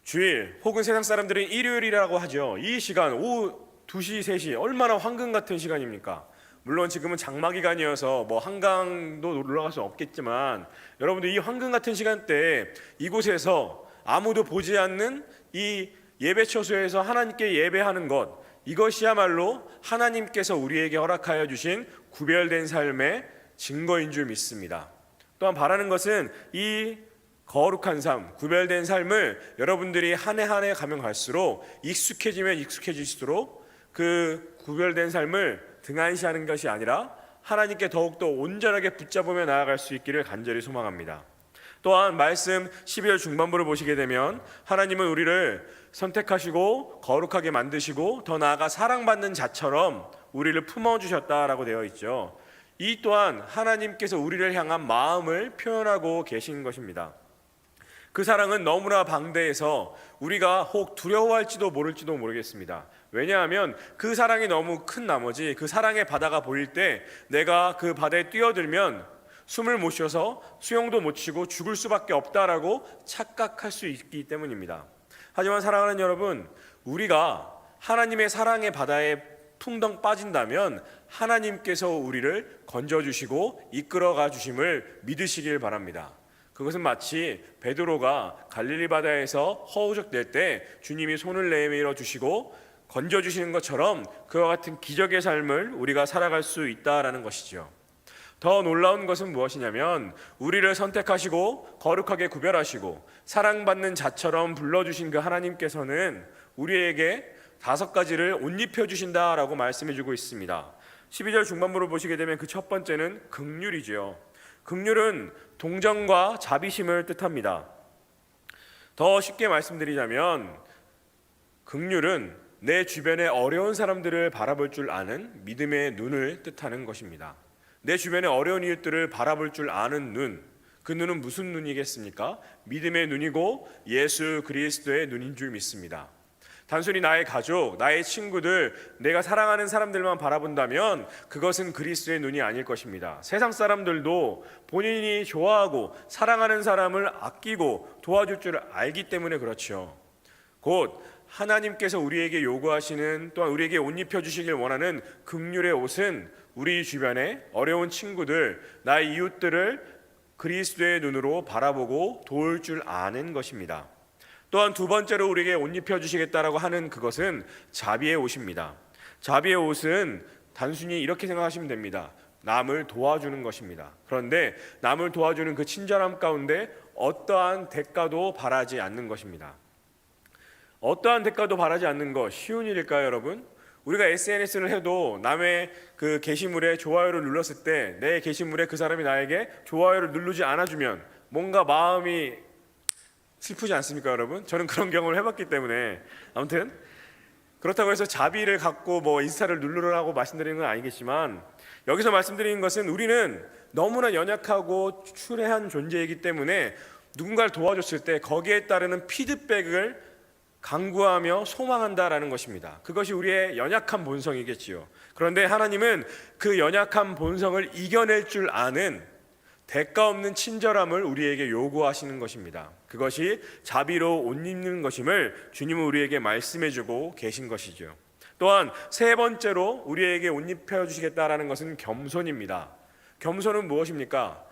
주일 혹은 세상 사람들은 일요일이라고 하죠. 이 시간 오후 2시, 3시 얼마나 황금 같은 시간입니까? 물론 지금은 장마 기간이어서 뭐 한강도 놀러 갈 수 없겠지만 여러분들 이 황금 같은 시간대에 이곳에서 아무도 보지 않는 이 예배 처소에서 하나님께 예배하는 것, 이것이야말로 하나님께서 우리에게 허락하여 주신 구별된 삶의 증거인 줄 믿습니다. 또한 바라는 것은 이 거룩한 삶, 구별된 삶을 여러분들이 한 해 한 해 가면 갈수록 익숙해지면 익숙해질수록 그 구별된 삶을 등한시하는 것이 아니라 하나님께 더욱더 온전하게 붙잡으며 나아갈 수 있기를 간절히 소망합니다. 또한 말씀 12절 중반부를 보시게 되면 하나님은 우리를 선택하시고 거룩하게 만드시고 더 나아가 사랑받는 자처럼 우리를 품어주셨다라고 되어 있죠. 이 또한 하나님께서 우리를 향한 마음을 표현하고 계신 것입니다. 그 사랑은 너무나 방대해서 우리가 혹 두려워할지도 모를지도 모르겠습니다. 왜냐하면 그 사랑이 너무 큰 나머지 그 사랑의 바다가 보일 때 내가 그 바다에 뛰어들면 숨을 못 쉬어서 수영도 못 치고 죽을 수밖에 없다라고 착각할 수 있기 때문입니다. 하지만 사랑하는 여러분, 우리가 하나님의 사랑의 바다에 풍덩 빠진다면 하나님께서 우리를 건져주시고 이끌어가 주심을 믿으시길 바랍니다. 그것은 마치 베드로가 갈릴리 바다에서 허우적댈 때 주님이 손을 내밀어 주시고 건져주시는 것처럼 그와 같은 기적의 삶을 우리가 살아갈 수 있다라는 것이죠. 더 놀라운 것은 무엇이냐면 우리를 선택하시고 거룩하게 구별하시고 사랑받는 자처럼 불러주신 그 하나님께서는 우리에게 5가지를 옷 입혀주신다라고 말씀해주고 있습니다. 12절 중반부를 보시게 되면 그 첫 번째는 긍휼이죠. 긍휼은 동정과 자비심을 뜻합니다. 더 쉽게 말씀드리자면 긍휼은 내 주변의 어려운 사람들을 바라볼 줄 아는 믿음의 눈을 뜻하는 것입니다. 내 주변의 어려운 이웃들을 바라볼 줄 아는 눈, 그 눈은 무슨 눈이겠습니까? 믿음의 눈이고 예수 그리스도의 눈인 줄 믿습니다. 단순히 나의 가족, 나의 친구들, 내가 사랑하는 사람들만 바라본다면 그것은 그리스도의 눈이 아닐 것입니다. 세상 사람들도 본인이 좋아하고 사랑하는 사람을 아끼고 도와줄 줄 알기 때문에 그렇죠. 곧 하나님께서 우리에게 요구하시는, 또한 우리에게 옷 입혀주시길 원하는 긍휼의 옷은 우리 주변에 어려운 친구들, 나의 이웃들을 그리스도의 눈으로 바라보고 도울 줄 아는 것입니다. 또한 두 번째로 우리에게 옷 입혀주시겠다라고 하는 그것은 자비의 옷입니다. 자비의 옷은 단순히 이렇게 생각하시면 됩니다. 남을 도와주는 것입니다. 그런데 남을 도와주는 그 친절함 가운데 어떠한 대가도 바라지 않는 것입니다. 어떠한 대가도 바라지 않는 것 쉬운 일일까요, 여러분? 우리가 SNS를 해도 남의 그 게시물에 좋아요를 눌렀을 때 내 게시물에 그 사람이 나에게 좋아요를 누르지 않아주면 뭔가 마음이 슬프지 않습니까, 여러분? 저는 그런 경험을 해봤기 때문에. 아무튼 그렇다고 해서 자비를 갖고 뭐 인스타를 누르라고 말씀드리는 건 아니겠지만, 여기서 말씀드리는 것은 우리는 너무나 연약하고 추레한 존재이기 때문에 누군가를 도와줬을 때 거기에 따르는 피드백을 간구하며 소망한다라는 것입니다. 그것이 우리의 연약한 본성이겠지요. 그런데 하나님은 그 연약한 본성을 이겨낼 줄 아는 대가 없는 친절함을 우리에게 요구하시는 것입니다. 그것이 자비로 옷 입는 것임을 주님은 우리에게 말씀해주고 계신 것이죠. 또한 세 번째로 우리에게 옷 입혀주시겠다라는 것은 겸손입니다. 겸손은 무엇입니까?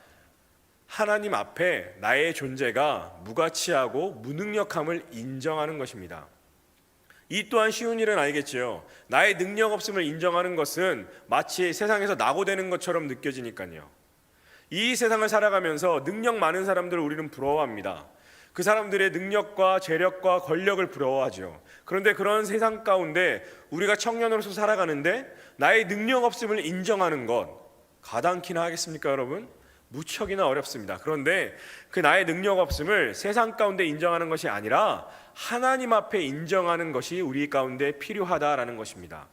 하나님 앞에 나의 존재가 무가치하고 무능력함을 인정하는 것입니다. 이 또한 쉬운 일은 아니겠지요. 나의 능력 없음을 인정하는 것은 마치 세상에서 낙오되는 것처럼 느껴지니까요. 이 세상을 살아가면서 능력 많은 사람들을 우리는 부러워합니다. 그 사람들의 능력과 재력과 권력을 부러워하죠. 그런데 그런 세상 가운데 우리가 청년으로서 살아가는데 나의 능력 없음을 인정하는 것 가당키나 하겠습니까, 여러분? 무척이나 어렵습니다. 그런데 그 나의 능력 없음을 세상 가운데 인정하는 것이 아니라 하나님 앞에 인정하는 것이 우리 가운데 필요하다라는 것입니다.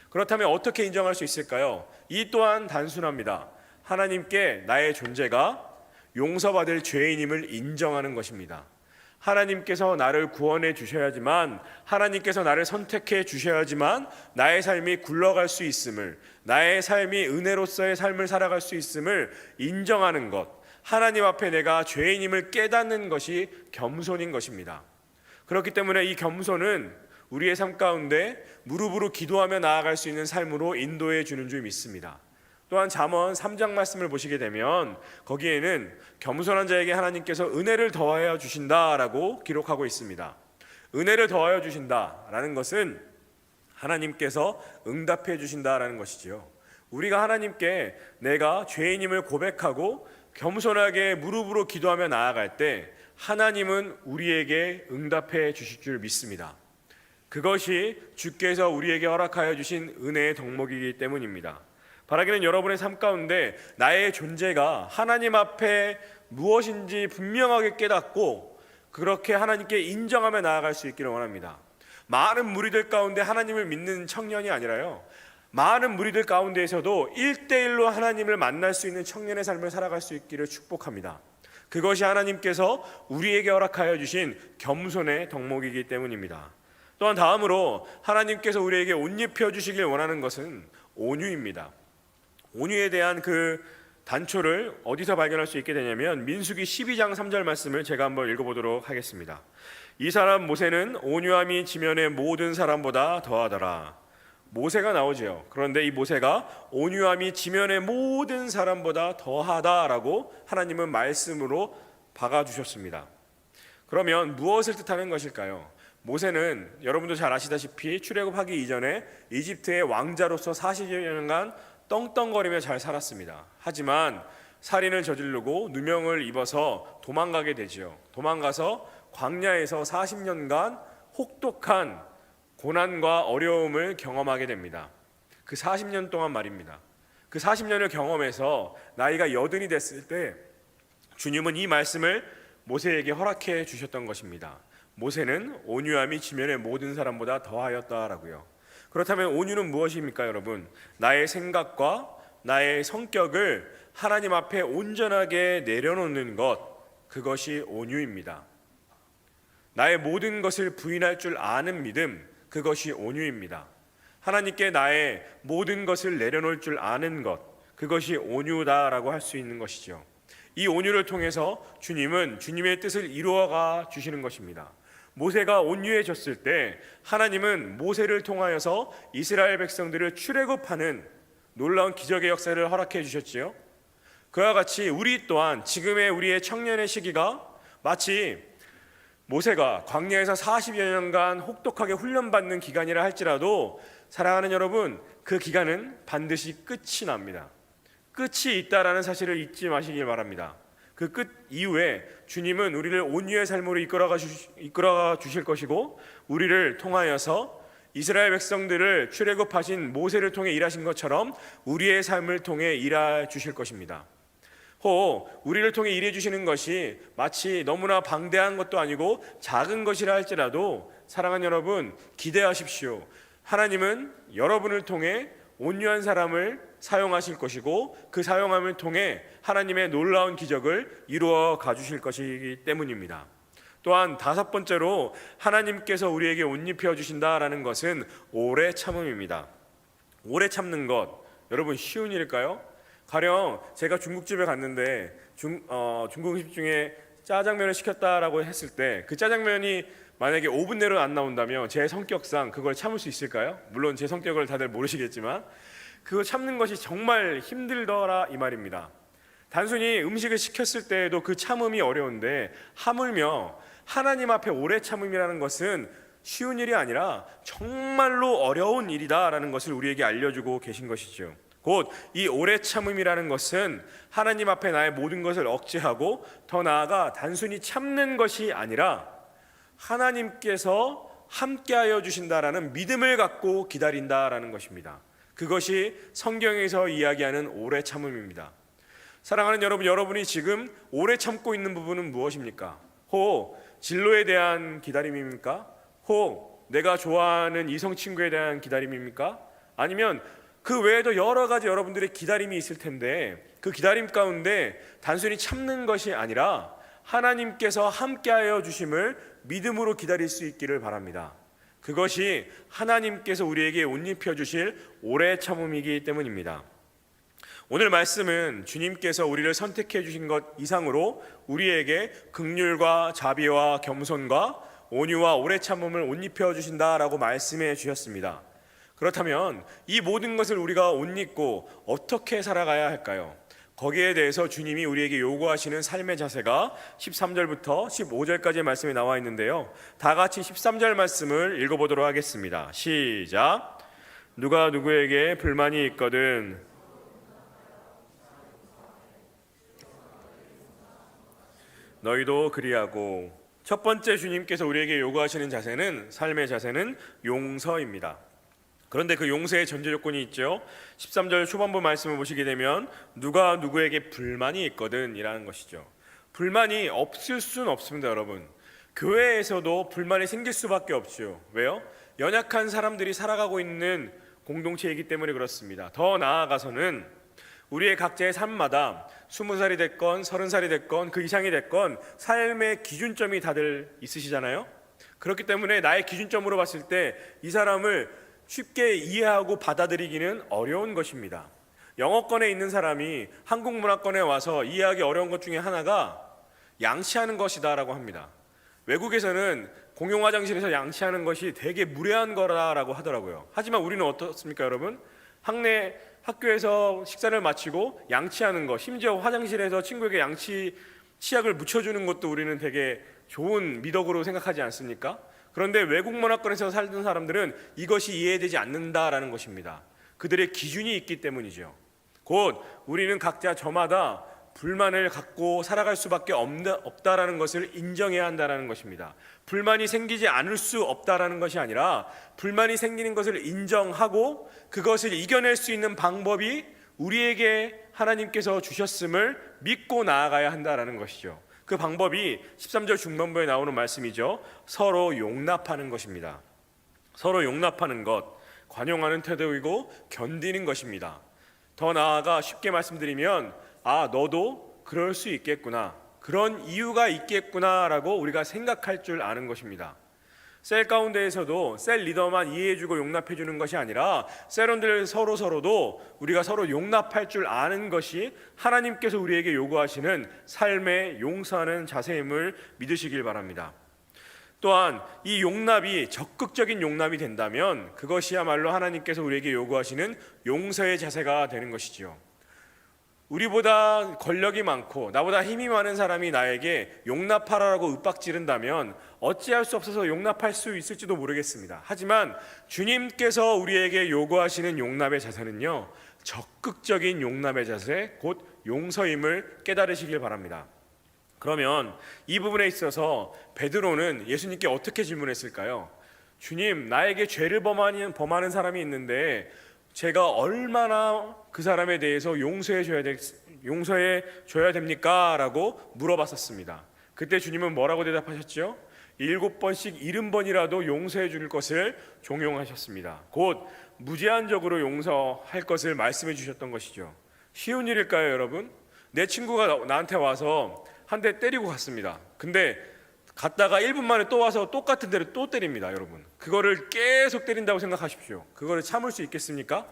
그렇다면 어떻게 인정할 수 있을까요? 이 또한 단순합니다. 하나님께 나의 존재가 용서받을 죄인임을 인정하는 것입니다. 하나님께서 나를 구원해 주셔야지만, 하나님께서 나를 선택해 주셔야지만 나의 삶이 굴러갈 수 있음을, 나의 삶이 은혜로서의 삶을 살아갈 수 있음을 인정하는 것, 하나님 앞에 내가 죄인임을 깨닫는 것이 겸손인 것입니다. 그렇기 때문에 이 겸손은 우리의 삶 가운데 무릎으로 기도하며 나아갈 수 있는 삶으로 인도해 주는 줄 믿습니다. 또한 잠언 3장 말씀을 보시게 되면 거기에는 겸손한 자에게 하나님께서 은혜를 더하여 주신다라고 기록하고 있습니다. 은혜를 더하여 주신다라는 것은 하나님께서 응답해 주신다라는 것이지요. 우리가 하나님께 내가 죄인임을 고백하고 겸손하게 무릎으로 기도하며 나아갈 때 하나님은 우리에게 응답해 주실 줄 믿습니다. 그것이 주께서 우리에게 허락하여 주신 은혜의 덕목이기 때문입니다. 바라기는 여러분의 삶 가운데 나의 존재가 하나님 앞에 무엇인지 분명하게 깨닫고 그렇게 하나님께 인정하며 나아갈 수 있기를 원합니다. 많은 무리들 가운데 하나님을 믿는 청년이 아니라요, 많은 무리들 가운데에서도 1대1로 하나님을 만날 수 있는 청년의 삶을 살아갈 수 있기를 축복합니다. 그것이 하나님께서 우리에게 허락하여 주신 겸손의 덕목이기 때문입니다. 또한 다음으로 하나님께서 우리에게 옷 입혀 주시길 원하는 것은 온유입니다. 온유에 대한 그 단초를 어디서 발견할 수 있게 되냐면 민수기 12장 3절 말씀을 제가 한번 읽어보도록 하겠습니다. 이 사람 모세는 온유함이 지면의 모든 사람보다 더하더라. 모세가 나오죠. 그런데 이 모세가 온유함이 지면의 모든 사람보다 더하다라고 하나님은 말씀으로 박아주셨습니다. 그러면 무엇을 뜻하는 것일까요? 모세는 여러분도 잘 아시다시피 출애굽하기 이전에 이집트의 왕자로서 40여 년간 떵떵거리며 잘 살았습니다. 하지만 살인을 저지르고 누명을 입어서 도망가게 되지요. 도망가서 광야에서 40년간 혹독한 고난과 어려움을 경험하게 됩니다. 그 40년 동안 말입니다. 그 40년을 경험해서 나이가 80이 됐을 때 주님은 이 말씀을 모세에게 허락해 주셨던 것입니다. 모세는 온유함이 지면의 모든 사람보다 더하였다라고요. 그렇다면 온유는 무엇입니까, 여러분? 나의 생각과 나의 성격을 하나님 앞에 온전하게 내려놓는 것, 그것이 온유입니다. 나의 모든 것을 부인할 줄 아는 믿음, 그것이 온유입니다. 하나님께 나의 모든 것을 내려놓을 줄 아는 것, 그것이 온유다라고 할 수 있는 것이죠. 이 온유를 통해서 주님은 주님의 뜻을 이루어가 주시는 것입니다. 모세가 온유해졌을 때 하나님은 모세를 통하여서 이스라엘 백성들을 출애굽하는 놀라운 기적의 역사를 허락해 주셨지요. 그와 같이 우리 또한 지금의 우리의 청년의 시기가 마치 모세가 광야에서 40여 년간 혹독하게 훈련받는 기간이라 할지라도 사랑하는 여러분, 그 기간은 반드시 끝이 납니다. 끝이 있다라는 사실을 잊지 마시길 바랍니다. 그 끝 이후에 주님은 우리를 온유의 삶으로 이끌어가 주실 것이고 우리를 통하여서 이스라엘 백성들을 출애굽하신 모세를 통해 일하신 것처럼 우리의 삶을 통해 일해 주실 것입니다. 우리를 통해 일해 주시는 것이 마치 너무나 방대한 것도 아니고 작은 것이라 할지라도 사랑하는 여러분, 기대하십시오. 하나님은 여러분을 통해 온유한 사람을 사용하실 것이고 그 사용함을 통해 하나님의 놀라운 기적을 이루어 가주실 것이기 때문입니다. 또한 다섯 번째로 하나님께서 우리에게 옷 입혀 주신다라는 것은 오래 참음입니다. 오래 참는 것, 여러분 쉬운 일일까요? 가령 제가 중국집에 갔는데 중국 음식 중에 짜장면을 시켰다라고 했을 때 그 짜장면이 만약에 5분 내로 안 나온다면 제 성격상 그걸 참을 수 있을까요? 물론 제 성격을 다들 모르시겠지만 그거 참는 것이 정말 힘들더라 이 말입니다. 단순히 음식을 시켰을 때에도 그 참음이 어려운데 하물며 하나님 앞에 오래 참음이라는 것은 쉬운 일이 아니라 정말로 어려운 일이다라는 것을 우리에게 알려주고 계신 것이죠. 곧 이 오래 참음이라는 것은 하나님 앞에 나의 모든 것을 억제하고 더 나아가 단순히 참는 것이 아니라 하나님께서 함께하여 주신다라는 믿음을 갖고 기다린다라는 것입니다. 그것이 성경에서 이야기하는 오래 참음입니다. 사랑하는 여러분, 여러분이 지금 오래 참고 있는 부분은 무엇입니까? 진로에 대한 기다림입니까? 내가 좋아하는 이성 친구에 대한 기다림입니까? 아니면 그 외에도 여러 가지 여러분들의 기다림이 있을 텐데 그 기다림 가운데 단순히 참는 것이 아니라 하나님께서 함께하여 주심을 믿음으로 기다릴 수 있기를 바랍니다. 그것이 하나님께서 우리에게 옷 입혀 주실 오래 참음이기 때문입니다. 오늘 말씀은 주님께서 우리를 선택해 주신 것 이상으로 우리에게 긍휼과 자비와 겸손과 온유와 오래 참음을 옷 입혀 주신다라고 말씀해 주셨습니다. 그렇다면 이 모든 것을 우리가 옷 입고 어떻게 살아가야 할까요? 거기에 대해서 주님이 우리에게 요구하시는 삶의 자세가 13절부터 15절까지의 말씀이 나와 있는데요. 다 같이 13절 말씀을 읽어보도록 하겠습니다. 시작. 누가 누구에게 불만이 있거든 너희도 그리하고. 첫 번째 주님께서 우리에게 요구하시는 자세는, 삶의 자세는 용서입니다. 그런데 그 용서의 전제 조건이 있죠. 13절 초반부 말씀을 보시게 되면 누가 누구에게 불만이 있거든 이라는 것이죠. 불만이 없을 수는 없습니다, 여러분. 교회에서도 불만이 생길 수밖에 없죠. 왜요? 연약한 사람들이 살아가고 있는 공동체이기 때문에 그렇습니다. 더 나아가서는 우리의 각자의 삶마다 20살이 됐건 30살이 됐건 그 이상이 됐건 삶의 기준점이 다들 있으시잖아요. 그렇기 때문에 나의 기준점으로 봤을 때 이 사람을 쉽게 이해하고 받아들이기는 어려운 것입니다. 영어권에 있는 사람이 한국 문화권에 와서 이해하기 어려운 것 중에 하나가 양치하는 것이다 라고 합니다. 외국에서는 공용 화장실에서 양치하는 것이 되게 무례한 거라고 하더라고요. 하지만 우리는 어떻습니까, 여러분? 학교에서 식사를 마치고 양치하는 것, 심지어 화장실에서 친구에게 양치 치약을 묻혀주는 것도 우리는 되게 좋은 미덕으로 생각하지 않습니까? 그런데 외국 문화권에서 살던 사람들은 이것이 이해되지 않는다라는 것입니다. 그들의 기준이 있기 때문이죠. 곧 우리는 각자 저마다 불만을 갖고 살아갈 수밖에 없다라는 것을 인정해야 한다는 것입니다. 불만이 생기지 않을 수 없다라는 것이 아니라 불만이 생기는 것을 인정하고 그것을 이겨낼 수 있는 방법이 우리에게 하나님께서 주셨음을 믿고 나아가야 한다라는 것이죠. 그 방법이 13절 중반부에 나오는 말씀이죠. 서로 용납하는 것입니다. 서로 용납하는 것, 관용하는 태도이고 견디는 것입니다. 더 나아가 쉽게 말씀드리면 너도 그럴 수 있겠구나, 그런 이유가 있겠구나라고 우리가 생각할 줄 아는 것입니다. 셀 가운데에서도 셀 리더만 이해해주고 용납해주는 것이 아니라 셀원들 서로도 우리가 서로 용납할 줄 아는 것이 하나님께서 우리에게 요구하시는 삶의 용서하는 자세임을 믿으시길 바랍니다. 또한 이 용납이 적극적인 용납이 된다면 그것이야말로 하나님께서 우리에게 요구하시는 용서의 자세가 되는 것이지요. 우리보다 권력이 많고 나보다 힘이 많은 사람이 나에게 용납하라고 윽박지른다면 어찌할 수 없어서 용납할 수 있을지도 모르겠습니다. 하지만 주님께서 우리에게 요구하시는 용납의 자세는요, 적극적인 용납의 자세, 곧 용서임을 깨달으시길 바랍니다. 그러면 이 부분에 있어서 베드로는 예수님께 어떻게 질문했을까요? 주님, 나에게 죄를 범하는 사람이 있는데 제가 얼마나 그 사람에 대해서 용서해 줘야 됩니까? 라고 물어봤었습니다. 그때 주님은 뭐라고 대답하셨죠? 7번씩 70번이라도 용서해 줄 것을 종용하셨습니다. 곧 무제한적으로 용서할 것을 말씀해 주셨던 것이죠. 쉬운 일일까요, 여러분? 내 친구가 나한테 와서 한 대 때리고 갔습니다. 근데 갔다가 1분 만에 또 와서 똑같은 데를 또 때립니다, 여러분. 그거를 계속 때린다고 생각하십시오. 그거를 참을 수 있겠습니까?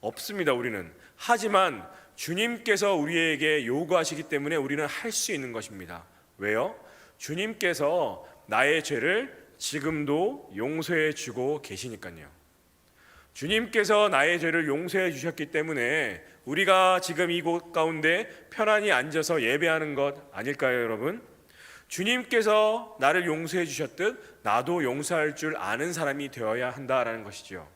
없습니다, 우리는. 하지만 주님께서 우리에게 요구하시기 때문에 우리는 할 수 있는 것입니다. 왜요? 주님께서 나의 죄를 지금도 용서해 주고 계시니까요. 주님께서 나의 죄를 용서해 주셨기 때문에 우리가 지금 이곳 가운데 편안히 앉아서 예배하는 것 아닐까요, 여러분? 주님께서 나를 용서해 주셨듯 나도 용서할 줄 아는 사람이 되어야 한다라는 것이지요.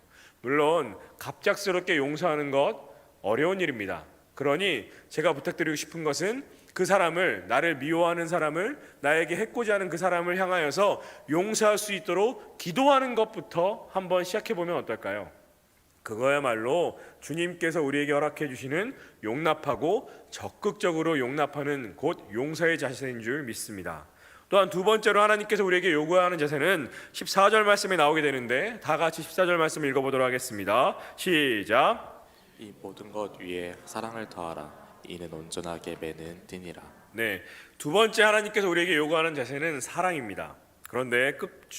물론 갑작스럽게 용서하는 것 어려운 일입니다. 그러니 제가 부탁드리고 싶은 것은 그 사람을, 나를 미워하는 사람을, 나에게 해코지 하는 그 사람을 향하여서 용서할 수 있도록 기도하는 것부터 한번 시작해 보면 어떨까요? 그거야말로 주님께서 우리에게 허락해 주시는 용납하고 적극적으로 용납하는 곧 용서의 자세인 줄 믿습니다. 또한 두 번째로 하나님께서 우리에게 요구하는 자세는 14절 말씀에 나오게 되는데 다 같이 14절 말씀 읽어보도록 하겠습니다. 시작.
이 모든 것 위에 사랑을 더하라. 이는 온전하게 매는 띠니라.
네, 두 번째 하나님께서 우리에게 요구하는 자세는 사랑입니다. 그런데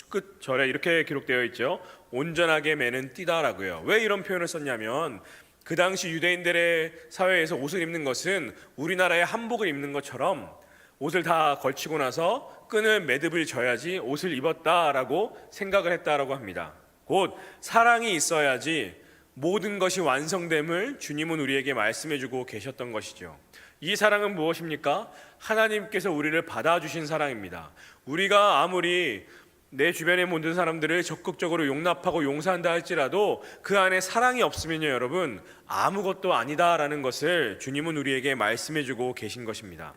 끝 절에 이렇게 기록되어 있죠. 온전하게 매는 띠다라고요. 왜 이런 표현을 썼냐면 그 당시 유대인들의 사회에서 옷을 입는 것은 우리나라의 한복을 입는 것처럼 옷을 다 걸치고 나서 끈을 매듭을 져야지 옷을 입었다라고 생각을 했다라고 합니다. 곧 사랑이 있어야지 모든 것이 완성됨을 주님은 우리에게 말씀해주고 계셨던 것이죠. 이 사랑은 무엇입니까? 하나님께서 우리를 받아주신 사랑입니다. 우리가 아무리 내 주변의 모든 사람들을 적극적으로 용납하고 용서한다 할지라도 그 안에 사랑이 없으면요, 여러분, 아무것도 아니다라는 것을 주님은 우리에게 말씀해주고 계신 것입니다.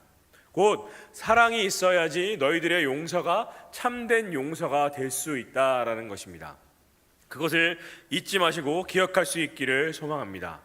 곧 사랑이 있어야지 너희들의 용서가 참된 용서가 될 수 있다라는 것입니다. 그것을 잊지 마시고 기억할 수 있기를 소망합니다.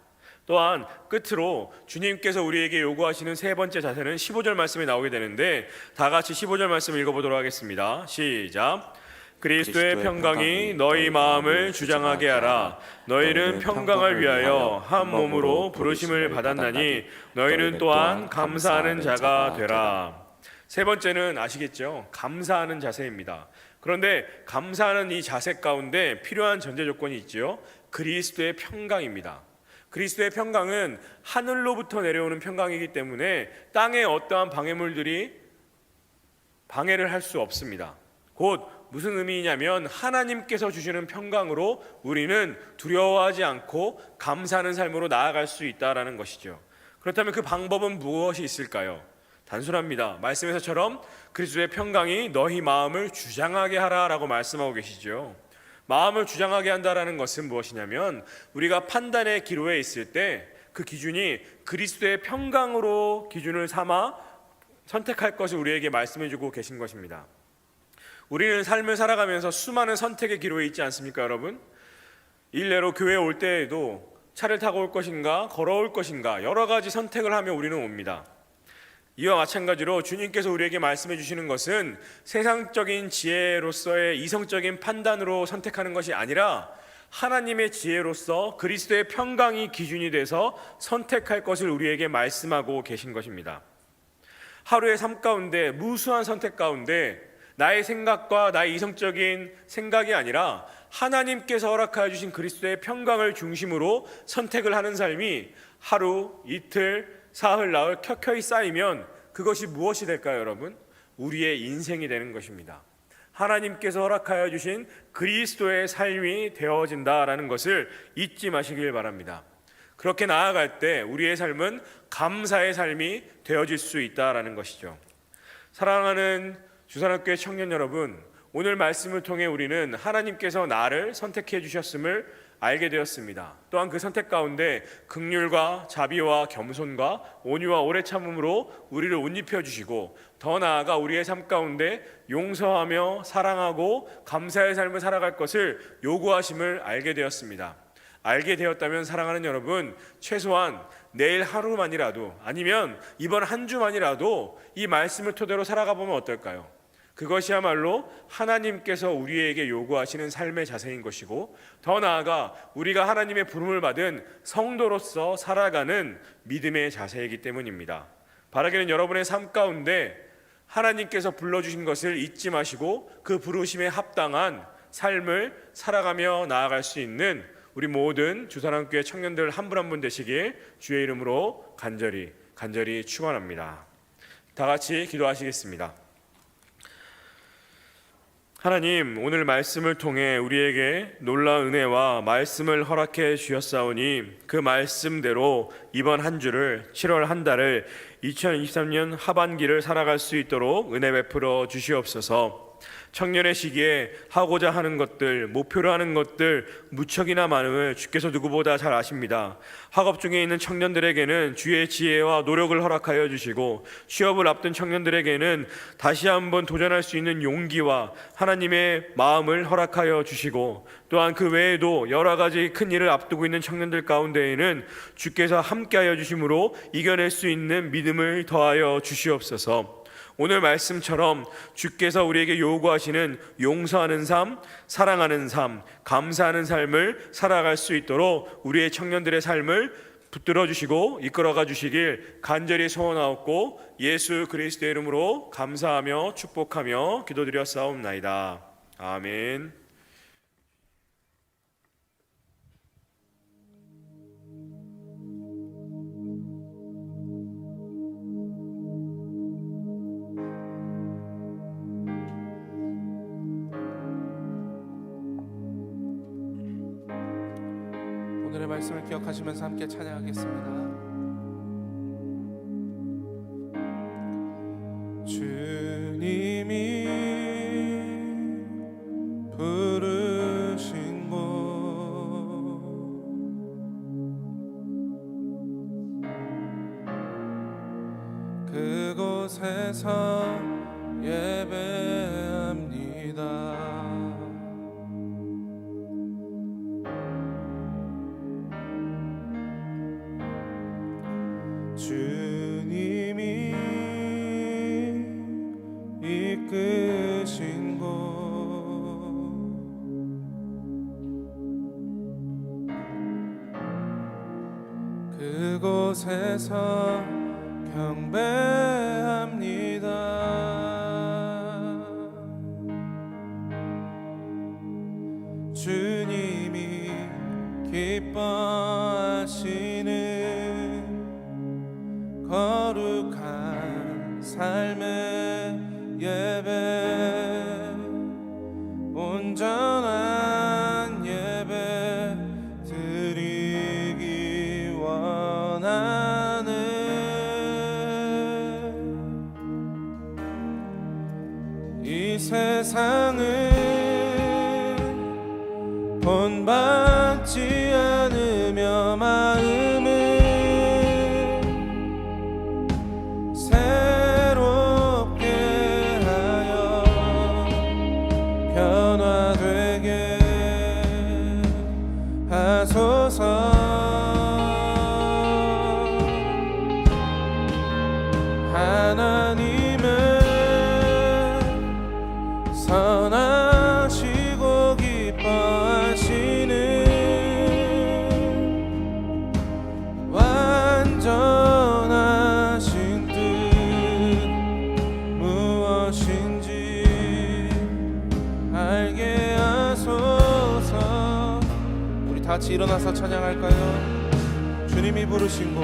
또한 끝으로 주님께서 우리에게 요구하시는 세 번째 자세는 15절 말씀에 나오게 되는데, 다 같이 15절 말씀 읽어보도록 하겠습니다. 시작. 그리스도의 평강이 너희 마음을 주장하게 하라. 너희는 평강을 위하여 한 몸으로 부르심을 받았나니 너희는 또한 감사하는 자가 되라. 세 번째는 아시겠죠? 감사하는 자세입니다. 그런데 감사하는 이 자세 가운데 필요한 전제 조건이 있죠. 그리스도의 평강입니다. 그리스도의 평강은 하늘로부터 내려오는 평강이기 때문에 땅의 어떠한 방해물들이 방해를 할 수 없습니다. 곧 무슨 의미냐면 하나님께서 주시는 평강으로 우리는 두려워하지 않고 감사하는 삶으로 나아갈 수 있다라는 것이죠. 그렇다면 그 방법은 무엇이 있을까요? 단순합니다. 말씀에서처럼 그리스도의 평강이 너희 마음을 주장하게 하라라고 말씀하고 계시죠. 마음을 주장하게 한다라는 것은 무엇이냐면 우리가 판단의 기로에 있을 때 그 기준이 그리스도의 평강으로 기준을 삼아 선택할 것을 우리에게 말씀해주고 계신 것입니다. 우리는 삶을 살아가면서 수많은 선택의 기로에 있지 않습니까, 여러분? 일례로 교회에 올 때에도 차를 타고 올 것인가 걸어올 것인가 여러 가지 선택을 하며 우리는 옵니다. 이와 마찬가지로 주님께서 우리에게 말씀해 주시는 것은 세상적인 지혜로서의 이성적인 판단으로 선택하는 것이 아니라 하나님의 지혜로서 그리스도의 평강이 기준이 돼서 선택할 것을 우리에게 말씀하고 계신 것입니다. 하루의 삶 가운데 무수한 선택 가운데 나의 생각과 나의 이성적인 생각이 아니라 하나님께서 허락하여 주신 그리스도의 평강을 중심으로 선택을 하는 삶이 하루, 이틀, 사흘, 나흘 켜켜이 쌓이면 그것이 무엇이 될까요, 여러분? 우리의 인생이 되는 것입니다. 하나님께서 허락하여 주신 그리스도의 삶이 되어진다라는 것을 잊지 마시길 바랍니다. 그렇게 나아갈 때 우리의 삶은 감사의 삶이 되어질 수 있다라는 것이죠. 사랑하는 주산학교의 청년 여러분, 오늘 말씀을 통해 우리는 하나님께서 나를 선택해 주셨음을 알게 되었습니다. 또한 그 선택 가운데 긍휼과 자비와 겸손과 온유와 오래 참음으로 우리를 옷 입혀 주시고 더 나아가 우리의 삶 가운데 용서하며 사랑하고 감사의 삶을 살아갈 것을 요구하심을 알게 되었습니다. 알게 되었다면 사랑하는 여러분, 최소한 내일 하루만이라도 아니면 이번 한 주만이라도 이 말씀을 토대로 살아가 보면 어떨까요? 그것이야말로 하나님께서 우리에게 요구하시는 삶의 자세인 것이고 더 나아가 우리가 하나님의 부름을 받은 성도로서 살아가는 믿음의 자세이기 때문입니다. 바라기는 여러분의 삶 가운데 하나님께서 불러주신 것을 잊지 마시고 그 부르심에 합당한 삶을 살아가며 나아갈 수 있는 우리 모든 주사랑교회 청년들 한 분 한 분 되시길 주의 이름으로 간절히 축원합니다. 다 같이 기도하시겠습니다. 하나님, 오늘 말씀을 통해 우리에게 놀라운 은혜와 말씀을 허락해 주셨사오니 그 말씀대로 이번 한 주를 7월 한 달을 2023년 하반기를 살아갈 수 있도록 은혜 베풀어 주시옵소서. 청년의 시기에 하고자 하는 것들, 목표로 하는 것들 무척이나 많음을 주께서 누구보다 잘 아십니다. 학업 중에 있는 청년들에게는 주의 지혜와 노력을 허락하여 주시고 취업을 앞둔 청년들에게는 다시 한번 도전할 수 있는 용기와 하나님의 마음을 허락하여 주시고 또한 그 외에도 여러 가지 큰 일을 앞두고 있는 청년들 가운데에는 주께서 함께하여 주심으로 이겨낼 수 있는 믿음을 더하여 주시옵소서. 오늘 말씀처럼 주께서 우리에게 요구하시는 용서하는 삶, 사랑하는 삶, 감사하는 삶을 살아갈 수 있도록 우리의 청년들의 삶을 붙들어 주시고 이끌어가 주시길 간절히 소원하옵고 예수 그리스도의 이름으로 감사하며 축복하며 기도드렸사옵나이다. 아멘.
오늘의 말씀을 기억하시면서 함께 찬양하겠습니다. 주님이 부르신 곳 그곳에서 예배합니다. 주님이 이끄신 곳 그곳에서 경배합니다. 주님이 기뻐하시는 거룩한 삶의 예배 온전한 예배 드리기 원하는 이 세상은 본받지 않으며 마음은 새롭게 하여 변화되게 하소서. 하나님은 선하시고 기뻐하시는 완전하신 뜻 무엇인지 알게 하소서. 우리 다 같이 일어나서 찬양할까요? 주님이 부르신 곳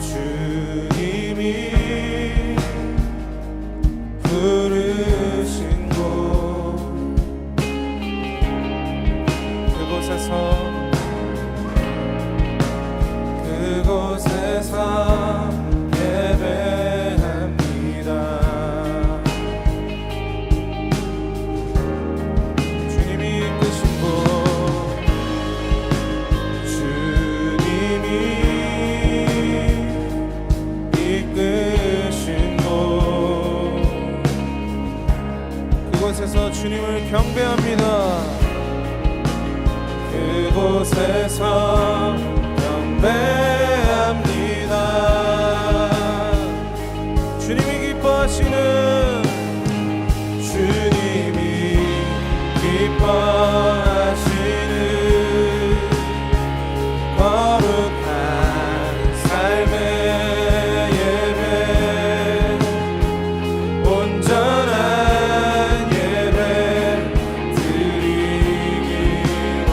주님이 부르신 곳 그곳에서 예배합니다. 주님이 이끄신 곳 주님이 이끄신 곳 그곳에서 주님을 경배합니다. 그곳에서 경배합니다. 주님이 기뻐하시는 주님이 기뻐하시는 거룩한 삶의 예배 온전한 예배 드리기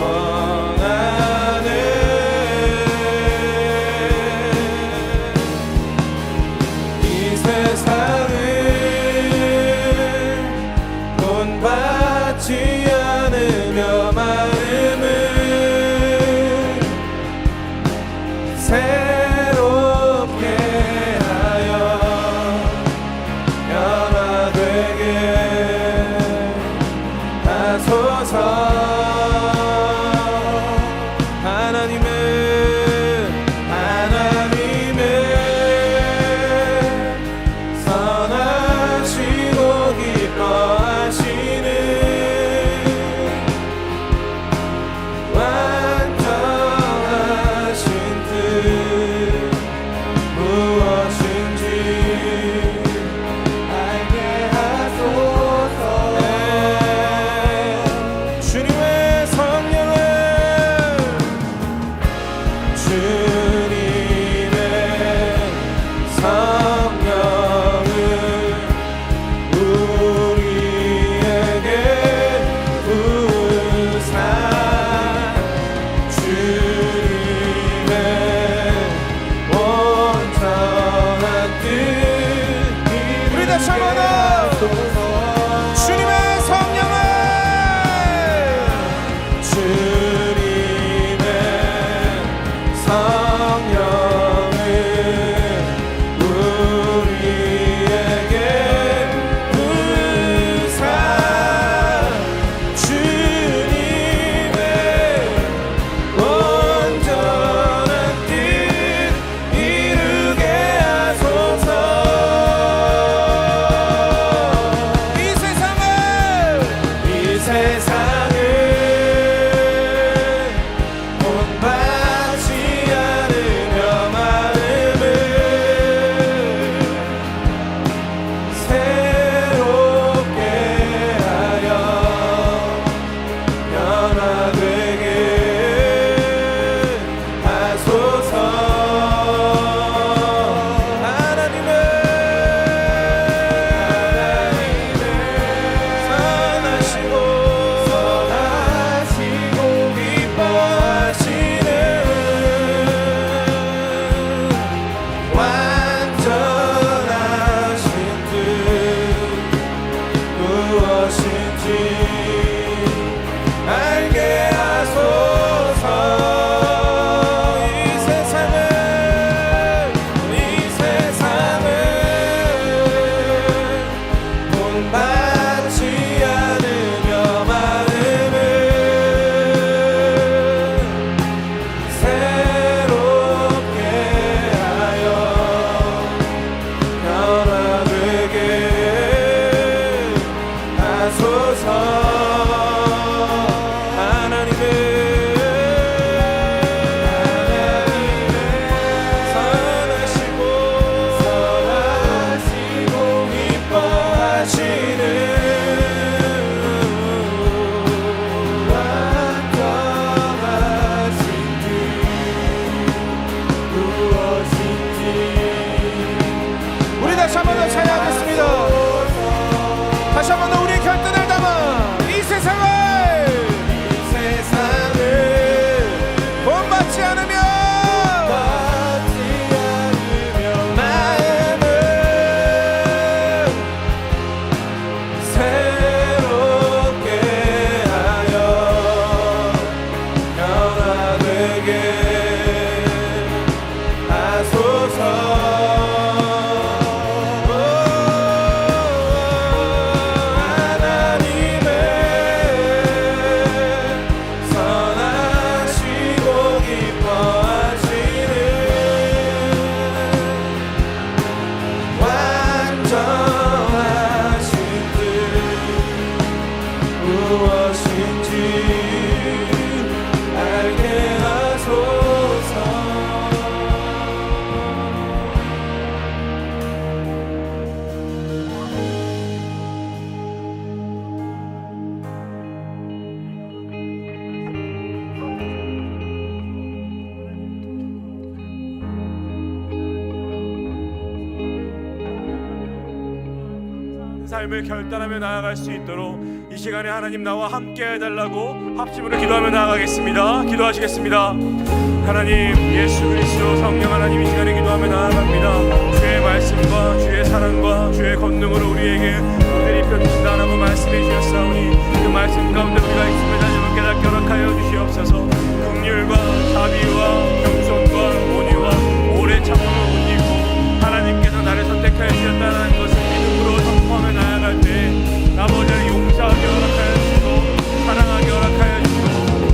원하는
삶을 결단하며 나아갈 수 있도록 이 시간에 하나님 나와 함께 해달라고 합심으로 기도하며 나아가겠습니다. 기도하시겠습니다. 하나님, 예수 그리스도 성령 하나님, 이 시간에 기도하며 나아갑니다. 주의 말씀과 주의 사랑과 주의 권능으로 우리에게 은혜를 입혀주신다라고 말씀해 주셨사오니 그 말씀 가운데 우리가 있음을 다시 한번 깨닫게 허락하여 주시옵소서. 긍휼과 자비와 겸손과 온유와 오래 참음을 못 잊고 하나님께서 나를 선택하여 주셨다는 것을 믿음으로 선포하며 나아갈 때 아버지를 용서하게 허락하여 주시고 사랑하게 허락하여 주시고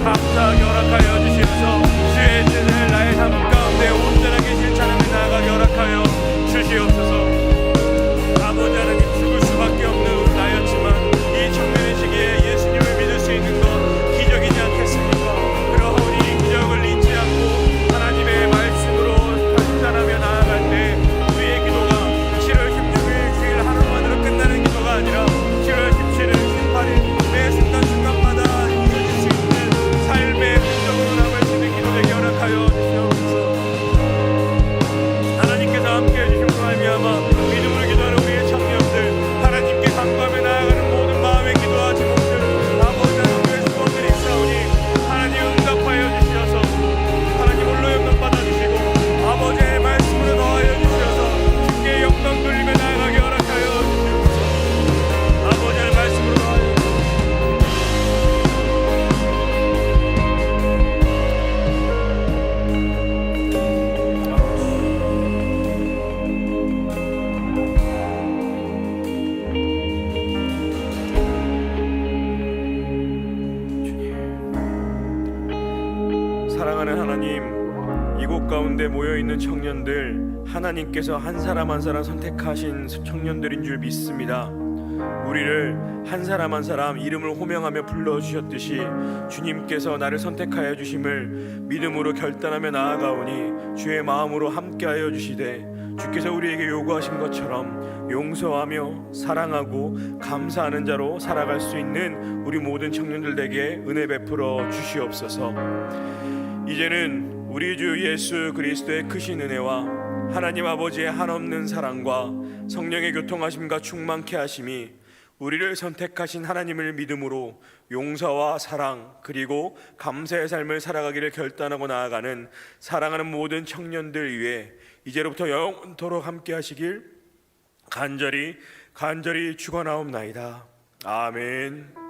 감사하게 허락하여 주시옵소서. 주의 뜻을 나의 삶 가운데 온전하게 실천하며 나아가게 허락하여 주시옵소서. 아버지 하나님, 죽을 수밖에 없는 나였지만 이 청년의 시기에 예수님을 믿을 수 있는 것 기적이지 않겠습니까? 그러하오니 이 기적을 잊지 않고 하나님의 말씀으로 결단하며 나아갈 때 우리의 기도가 7월 16일 주일 하루만으로 끝나는 기도가 아니라 7월 17일 18일 매 순간순간마다 이어질 수 있는 삶의 흔적으로 남을 수 있는 기도 되게 허락하여 주시옵소서. 하나님께서 함께해 주심으로 말미암아 믿음으로 기도하는 우리의 청년들, 하나님께 간구하며 나아가는 모든 마음의 기도와 제목들, 아버지 하나님의 소원들이 있사오니 하나님 응답하여 주시어서 하나님 홀로 영광 받아주시고 아버지의 말씀으로 더하여 주시어서 주께 영광 돌리며 나아가게 허락하여 주시옵소서. 아버지의 말씀으로 더하여 사랑하는 하나님, 이곳 가운데 모여있는 청년들, 하나님께서 한 사람 한 사람 선택하신 청년들인 줄 믿습니다. 우리를 한 사람 한 사람 이름을 호명하며 불러주셨듯이 주님께서 나를 선택하여 주심을 믿음으로 결단하며 나아가오니 주의 마음으로 함께하여 주시되 주께서 우리에게 요구하신 것처럼 용서하며 사랑하고 감사하는 자로 살아갈 수 있는 우리 모든 청년들에게 은혜 베풀어 주시옵소서. 이제는 우리 주 예수 그리스도의 크신 은혜와 하나님 아버지의 한없는 사랑과 성령의 교통하심과 충만케 하심이 우리를 선택하신 하나님을 믿음으로 용서와 사랑 그리고 감사의 삶을 살아가기를 결단하고 나아가는 사랑하는 모든 청년들 위해 이제로부터 영원토록 함께 하시길 간절히 축원하옵나이다. 아멘.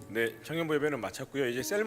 네, 청년부 예배는 마쳤고요. 이제 셀